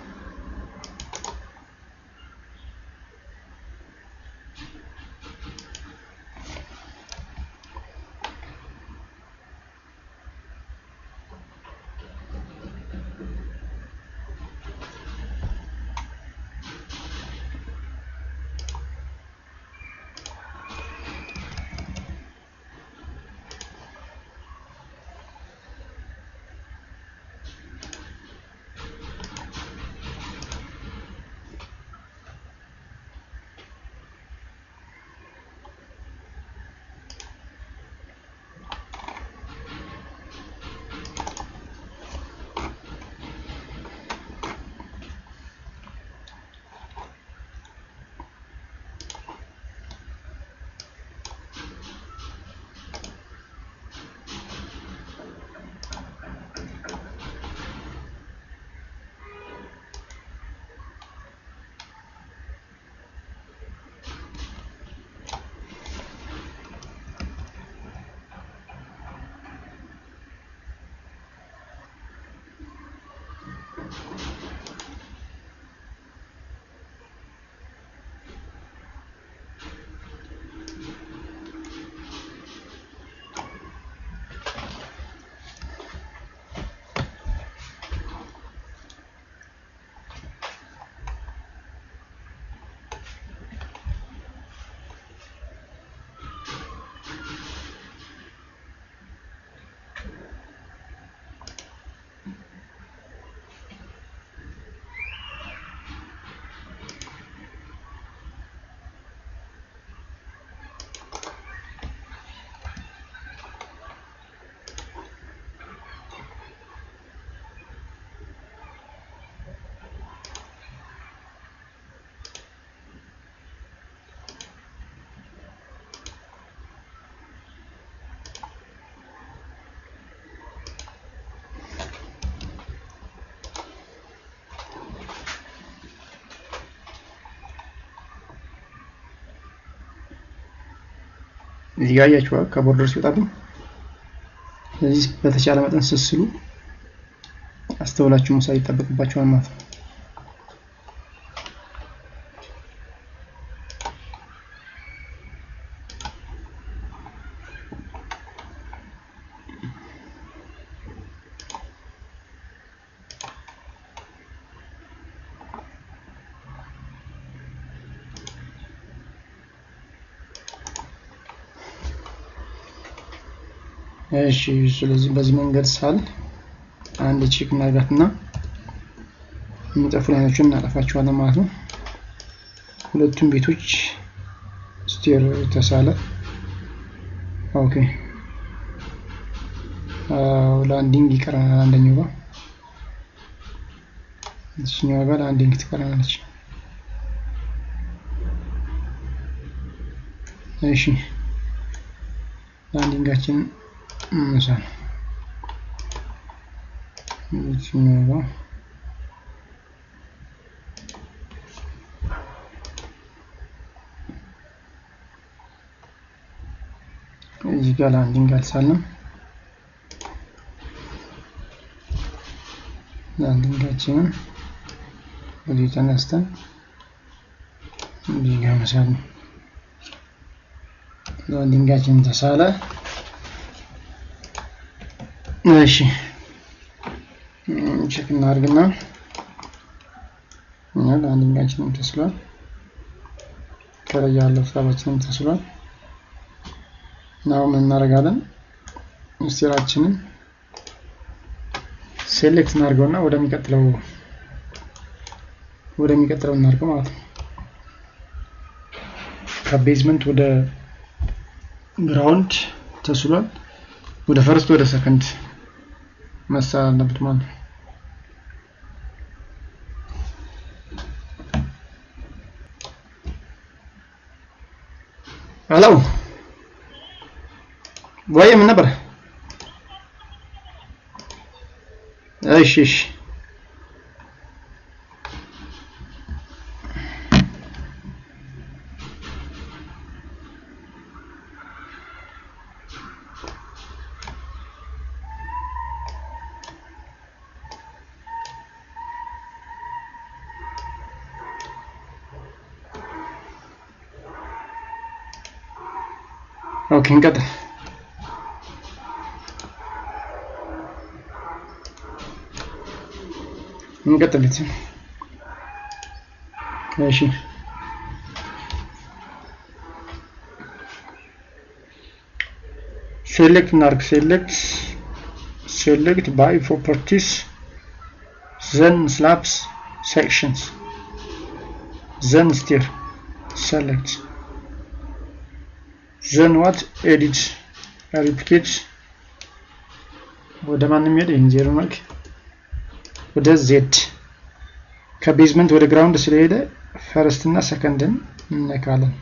S1: እዚህ ጋር ያያችኋ ከቦርደር ሲወጣብኝ ስለዚህ በተቻለ መጠን ስስሉ አስተውላችሁ መሳይ ይጠበቅባችኋል ማለት ነው። እሺ ስለዚህ በዚህ መንገድ ሳል አንድ ቼክ እናርጋትና የሚጠፉ ላይኖችን እናጠፋቸዋለን ማለት ነው። ሁለቱም ቤቶች ስቴር ተሳለ። ኦኬ ላንዲንግ ይቀራል አንደኛው ጋር እዚህኛው ጋር ላንዲንግ ትቀራለች። እሺ ላንዲንጋችን እንሰራ እዚህኛው እዚህ ጋር ላንዲንግ አልሳለም። ላንዲንጋችንን ወዲህ ተነስተን እዚህ ጋር መሳለን። ላንዲንጋችን ተሳለ። እሺ ቼክ እናድርግና ላንዲንጋችንን ተስሏል። ከላይ ያለው ስራችንን ተስሏል። ናው ምን እናደርጋለን? ስቴራችንን ሴሌክት እናድርገውና ወደሚቀጥለው እናድርገው ማለት ነው። ከቤዝመንት ወደ ግራውንድ ተስሏል። ወደ ፈርስት ወደ ሰከንድ መሳል አለበት ማለት ነው። ሄሎ ወይ ምን ነበር? እሺ ኦኬ እንቀጥል። እሺ ሴሌክት እናድርግ። ሴሌክት ባይ ፕሮፐርቲስ ዘን ስላብስ ሴክሽንስ ዘን ስቴር ሴሌክት ዘን ዋት ኤዲት ሪፕሊኬት ወደ ማንም ሄደ ኢንዜሮ መልክ ወደ ዜድ ከቤዝመንት ወደ ግራውንድ ስለሄደ ፈርስት እና ሰከንድን እንነካለን።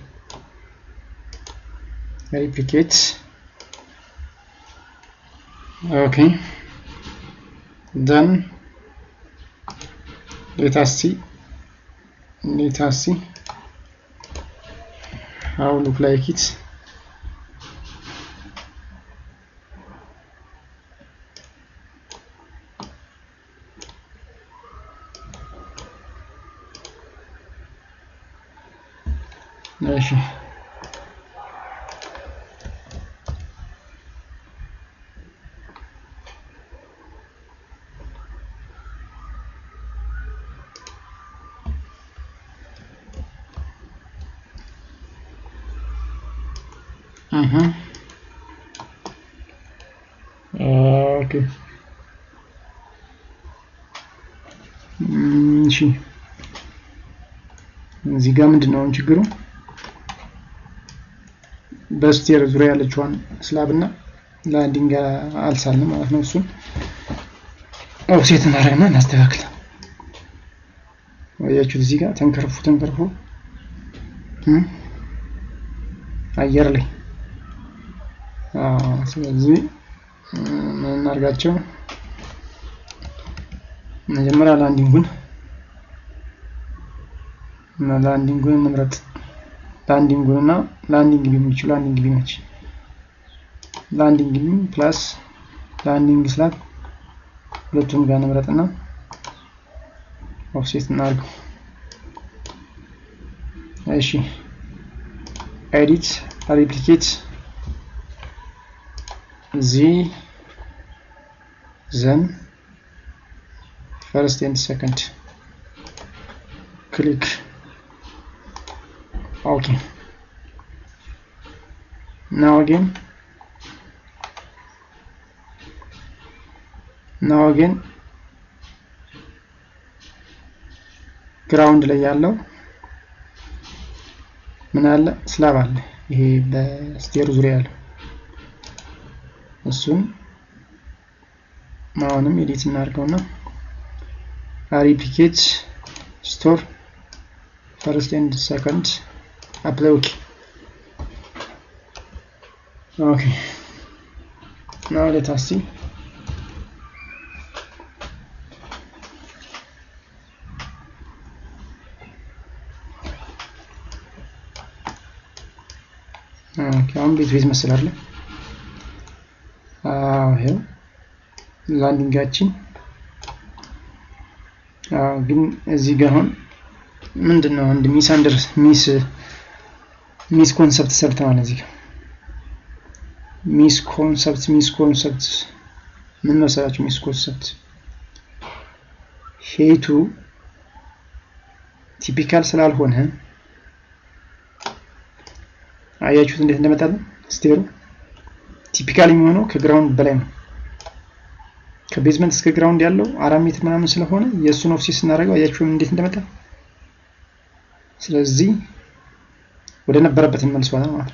S1: ሪፕሊኬት ኦኬ then let us see how look like it. እሺ ኦኬ እሺ እዚህ ጋር ምንድነው ችግሩ? በስቴር ዙሪያ ያለችዋን ስላብና ላንዲንግ አልሳልንም ማለት ነው። እሱን ኦፍሴት እናደርግና እናስተካክል። ወያችሁት እዚህ ጋር ተንከርፉ አየር ላይ ስለዚህ ምን እናርጋቸው? መጀመሪያ ላንዲንጉን እንምረጥ። ላንዲንጉንና ላንዲንግ ቢም ይችላል ላንዲንግ ቢሞች ላንዲንግ ፕላስ ላንዲንግ ስላብ ሁለቱም ጋር እንምረጥና ኦፍሴት እናድርገው። እሺ ኤዲት ሪፕሊኬት ዘን first and second click okay now again ground ላይ ያለው ምን አለ ስላብ አለ ይሄ በስቴሩ ዙሪያ ያለው እሱን አሁንም ኤዲት እናድርገውና replicate store first and second apply okay now let us see አሁን ቤት መስላለ ይሄ ላንዲንጋችን ግን እዚህ ጋር አሁን ምንድነው አንድ ሚስ ኮንሰፕት ሰርተናል እዚህ ጋር ሚስ ኮንሰፕት ምን መሰላችሁ ሚስ ኮንሰፕት ሄቱ ቲፒካል ስላልሆነ አያችሁት እንዴት እንደመጣለ ስቴሩ ቲፒካል የሚሆነው ከግራውንድ በላይ ነው ከቤዝመንት እስከ ግራውንድ ያለው 4 ሜትር ምናምን ስለሆነ የሱን ኦፍሴት እናደርገው አያችሁ እንዴት እንደመጣ ስለዚህ ወደ ነበረበት እንመልሰዋለን ማለት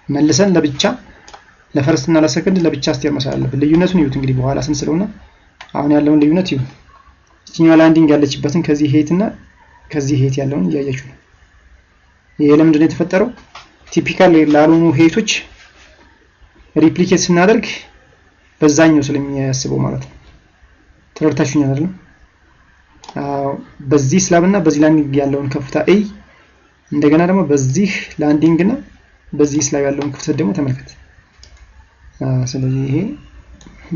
S1: መልሰን ለብቻ ለፈርስት እና ለሰከንድ ለብቻ ስቴር መሳል አለብን ልዩነቱን ይዩት እንግዲህ በኋላ ስንስለውና አሁን ያለውን ልዩነት ይዩ እቺኛው ላንዲንግ ያለችበትን ከዚህ ሄት እና ከዚህ ሄት ያለውን ያያችሁ ነው ይሄ ለምንድን ነው የተፈጠረው ቲፒካል ላልሆኑ ሄቶች ሪፕሊኬት ስናደርግ በዛኛው ስለሚያስበው ማለት ነው ተረድታችሁኛል አይደል በዚህ ስላብና በዚህ ላንዲንግ ያለውን ከፍታ ኤ እንደገና ደግሞ በዚህ ላንዲንግ እና በዚህ ስላብ ያለውን ክፍተት ደግሞ ተመልከት ስለዚህ ይሄ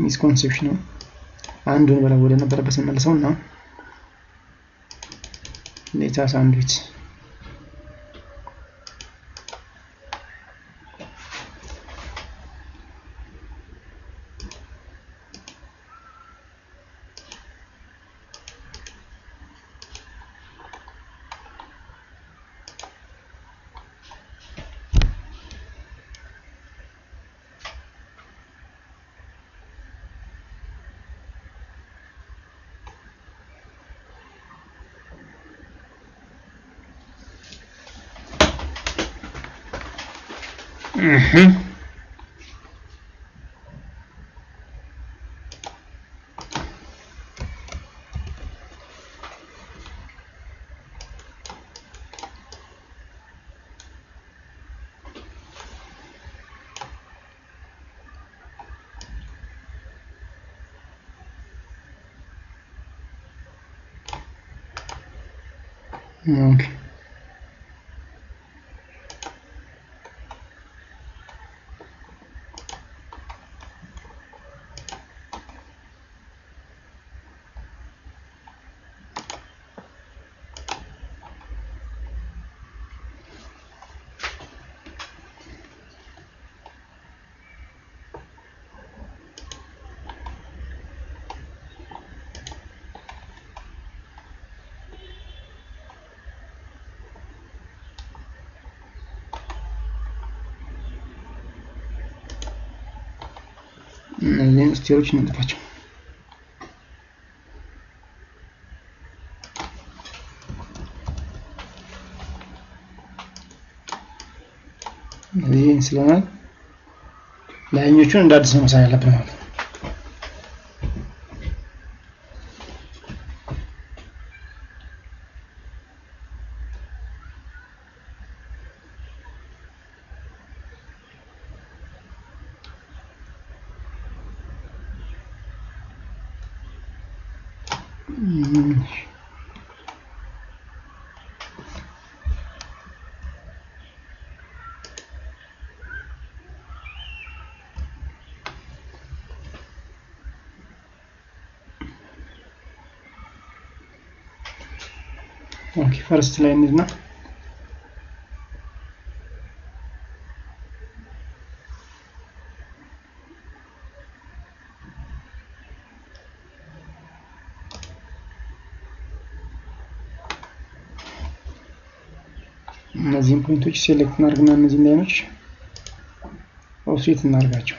S1: ሚስኮንሴፕሽን ነው አንዱን በለው ወደ ነበረበት እንመልሰውና ሌታ ሳንድዊች Okay. እነዚህን ስቴሮች እንጥፋቸው እነዚህን ስለሆነ ላይኞቹን እንዳዲስ ነው መሳል ያለብን ማለት ነው ኦኬ ፈርስት ላይ እንሂድና እነዚህን ፖይንቶች ሴሌክት እናድርግና እነዚህ ላይኖች ኦፍሴት እናድርጋቸው።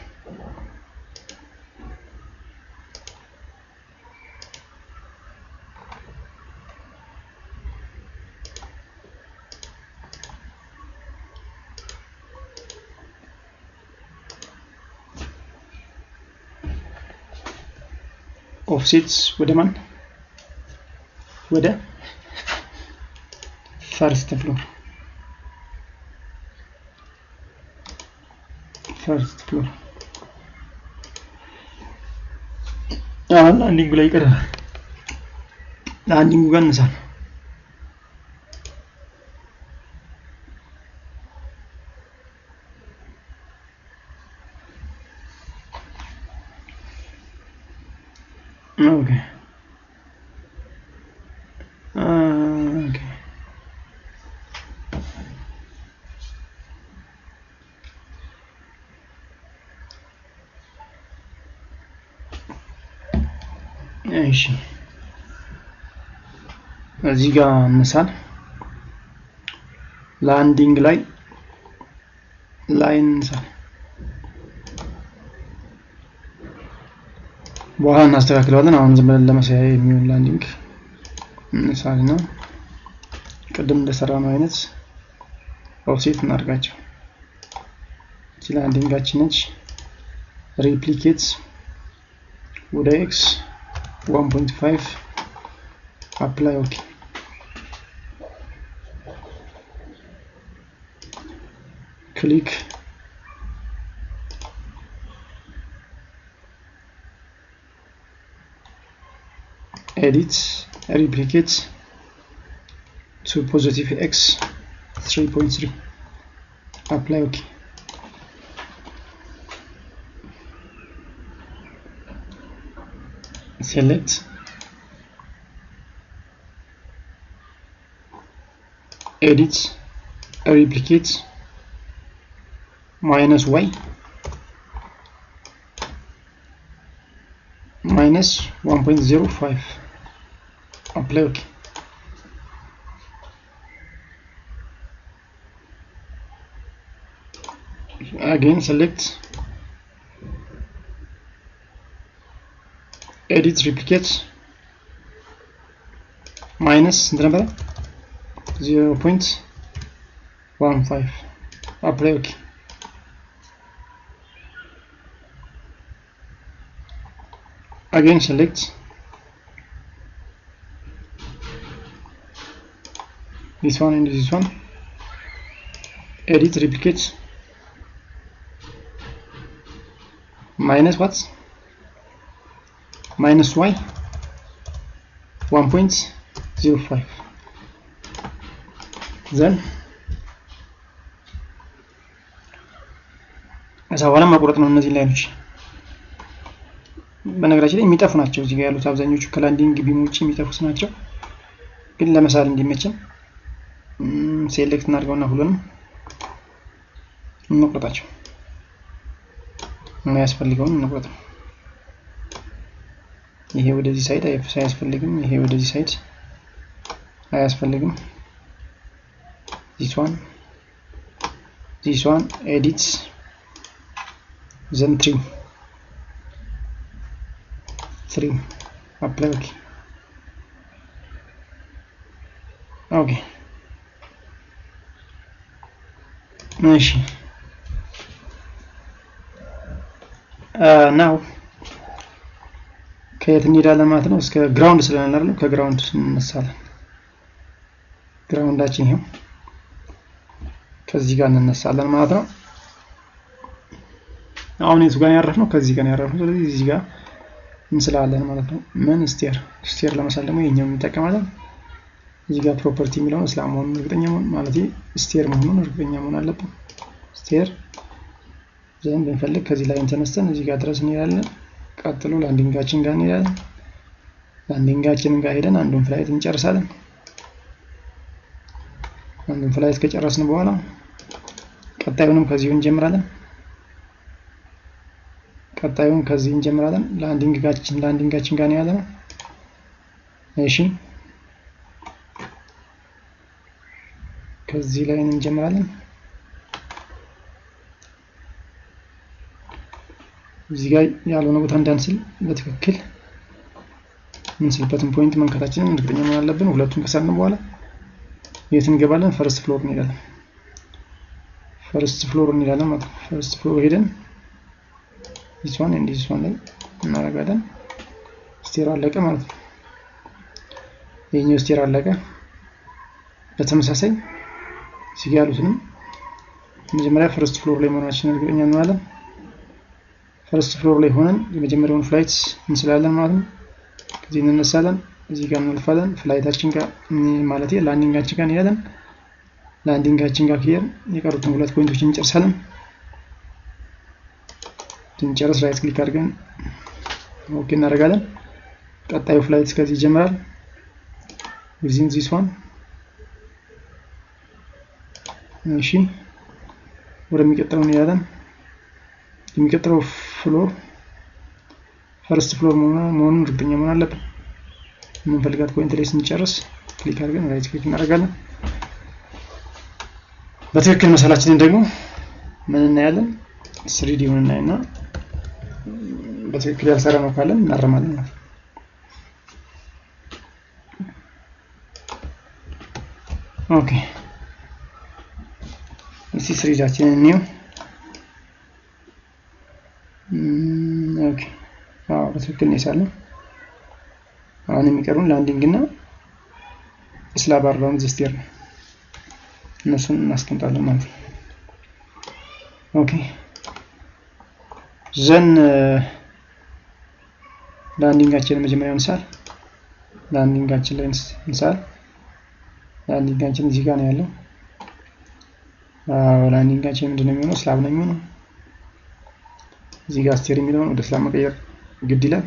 S1: ኦፍሴት ወደ ማን? ወደ ፈርስት ፍሎር አሁን ላንዲንጉ ላይ ይቀራል። ላንዲንጉ ጋር እንሳል። ኦኬ እሺ እዚህ ጋር እንሳል። ላንዲንግ ላይ እንሳል። በኋላ እናስተካክለዋለን። አሁን ዝም ብለን ለማሳያ የሚሆን ላንዲንግ እንሳልና ቅድም እንደሰራነው አይነት ኦፍሴት እናድርጋቸው። እዚህ ላንዲንጋችን ነች። ሪፕሊኬት ወደ ኤክስ 1.5 apply ኦኬ ክሊክ edit replicate to positive x 3.3 apply ኦኬ select edit replicate minus y minus 1.05 apply okay again select edit replicate minus 0.15 apply okay again select this one and this one edit replicate minus what minus y 1.05 then አሳዋላ ማቁረጥ ነው። እነዚህ ላይኖች በነገራችን ላይ የሚጠፉ ናቸው። እዚህ ጋር ያሉት አብዛኞቹ ከላንዲንግ ቢም ውጪ የሚጠፉት ናቸው። ግን ለመሳል እንዲመችን ሴሌክት እናድርገውና ሁሉንም እንቆርጣቸው። የሚያስፈልገውን እንቆርጥ። ይሄ ወደዚህ ሳይድ አያስፈልግም። ይሄ ወደዚህ ሳይድ አያስፈልግም። this one edit then trim apply okay እሺ now ከየት እንሄዳለን ማለት ነው? እስከ ግራውንድ ስለሆነ አይደል? ከግራውንድ እንነሳለን። ግራውንዳችን ይሄው ከዚህ ጋር እንነሳለን ማለት ነው። አሁን እዚህ ጋር ያረፍነው ከዚህ ጋር ያረፍነው። ስለዚህ እዚህ ጋር እንስላለን ማለት ነው። ምን ስቴር ለመሳል ደግሞ የኛው እንጠቀማለን። እዚህ ጋር ፕሮፐርቲ የሚለው እስላም መሆኑን እርግጠኛ መሆን ማለት ስቴር መሆኑን እርግጠኛ መሆን አለብን። ስቴር ዘን ብንፈልግ ከዚህ ላይ ተነስተን እዚህ ጋር ድረስ እንሄዳለን። ቀጥሎ ላንዲንጋችን ጋር እንሄዳለን። ላንዲንጋችንን ጋር ሄደን አንዱን ፍላይት እንጨርሳለን። አንዱን ፍላይት ከጨረስን በኋላ ቀጣዩንም ከዚሁ እንጀምራለን። ላንዲንጋችን ጋር ነው ያለነው። እሺ ከዚህ ላይ እንጀምራለን። እዚህ ጋር ያልሆነ ቦታ እንዳንስል በትክክል ምንስልበትን ፖይንት መንካታችንን እርግጠኛ መሆን አለብን። ሁለቱን ከሰርን በኋላ የት እንገባለን? ፈርስት ፍሎር እንሄዳለን። ፈርስት ፍሎር ሄደን ዲስዋን እንዲ ዲስዋን ላይ እናደርጋለን። ስቴር አለቀ ማለት ነው። ይሄኛው ስቴር አለቀ። በተመሳሳይ እዚህ ጋር ያሉትንም መጀመሪያ ፈርስት ፍሎር ላይ መሆናችንን እርግጠኛ እንሆናለን። ፈርስት ፍሎር ላይ ሆነን የመጀመሪያውን ፍላይት እንስላለን ማለት ነው። ከዚህ እንነሳለን፣ እዚህ ጋር እንልፋለን። ፍላይታችን ጋር ማለት ላንዲንጋችን ጋር እንሄዳለን። ላንዲንጋችን ጋር ከሄድን የቀሩትን ሁለት ፖይንቶችን እንጨርሳለን። ስንጨርስ ራይት ክሊክ አድርገን ኦኬ እናደርጋለን። ቀጣዩ ፍላይት ከዚህ ይጀምራል። within this one እሺ ወደሚቀጥለው እንሄዳለን። የሚቀጥለው ፍሎር ፈርስት ፍሎር መሆኑን እርግጠኛ መሆን አለብን። የምንፈልጋት ፖይንት ላይ ስንጨርስ ክሊክ አድርገን ራይት ክሊክ እናደርጋለን። በትክክል መሰላችንን ደግሞ ምን እናያለን? 3D ሆነ እናይና በትክክል ያልሰራ ነው ካለን እናረማለን ማለት ነው። ኦኬ እዚህ 3Dአችንን እንየው። ኦኬ በትክክል ነው የሳልነው። አሁን የሚቀሩን ላንዲንግ እና ስላብ አራውንድ ዘ ስቴር ነው። እነሱን እናስቀምጣለን ማለት ነው። ኦኬ ዘን ላንዲንጋችንን መጀመሪያ እንሳል። ላንዲንጋችን ላይ እንሳል። ላንዲንጋችን እዚህ ጋር ነው ያለው። ላንዲንጋችን ምንድነው የሚሆነው? ስላብ ነው የሚሆነው። እዚህ ጋር ስቴር የሚለውን ወደ ስላብ መቀየር ግድ ይላል።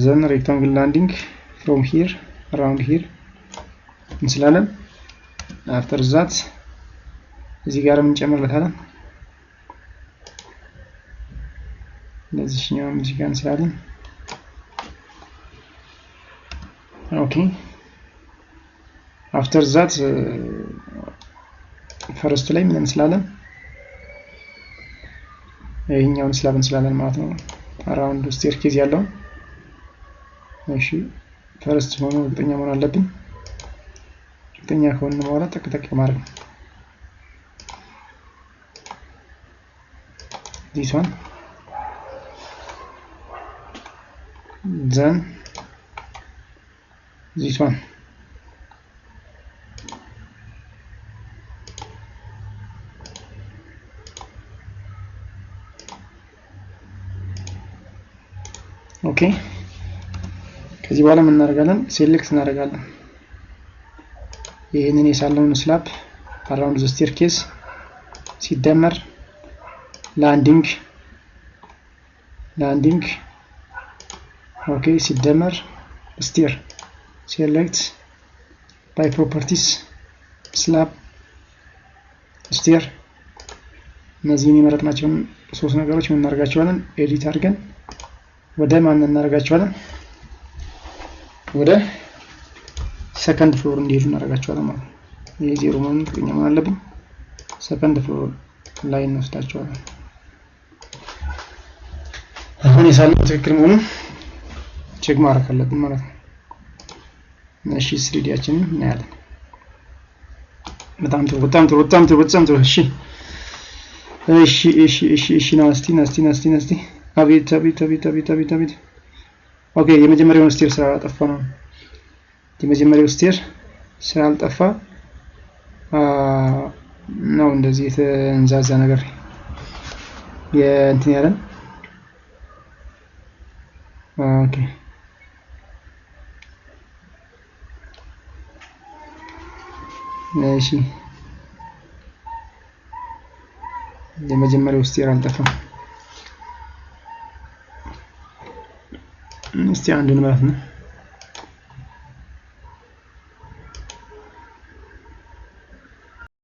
S1: ዘን ሬክታንግል ላንዲንግ ፍሮም ሂር አራውንድ ሂር እንስላለን። አፍተር ዛት እዚህ ጋር እንጨምርለታለን። ለዚህኛው እዚህ ጋር እንስላለን። ኦኬ አፍተር ዛት ፈርስት ላይ ምን እንስላለን? ይሄኛውን ስላብ እንስላለን ማለት ነው። አራውንድ ስቴር ኬዝ ያለው እሺ ፈርስት ሆኖ እርግጠኛ መሆን አለብን። እርግጠኛ ከሆነ በኋላ ጠቅጠቅ ማድረግ ነው። this one then this one ኦኬ ከዚህ በኋላ ምን እናደርጋለን? ሴሌክት እናደርጋለን። ይሄንን የሳለውን ስላብ አራውንድ ዘ ስቴርኬስ ሲደመር ላንዲንግ ኦኬ ሲደመር ስቴር ሴሌክት ባይ ፕሮፐርቲስ ስላብ ስቴር እነዚህን የመረጥናቸውን ሶስት ነገሮች ምን እናደርጋቸዋለን? ኤዲት አድርገን ወደ ማን እናደርጋቸዋለን? ወደ ሰከንድ ፍሎር እንዲሄዱ እናደርጋቸዋለን ማለት ነው። ይሄ ዜሮ መሆኑን እርግጠኛ መሆን አለብን። ሰከንድ ፍሎር ላይ እንወስዳቸዋለን። አሁን የሳልነው ትክክል መሆኑን ቼክ ማድረግ አለብን ማለት ነው። እሺ 3Dአችንን እናያለን። በጣም ጥሩ። እሺ ናስቲ አቤት ኦኬ የመጀመሪያው ስቴር ስላልጠፋ ነው። የመጀመሪያው ስቴር ስላልጠፋ ነው እንደዚህ የተንዛዛ ነገር የእንትን ያለን። ኦኬ እሺ የመጀመሪያው ስቴር አልጠፋም። እስቲ አንዱን ማለት ነው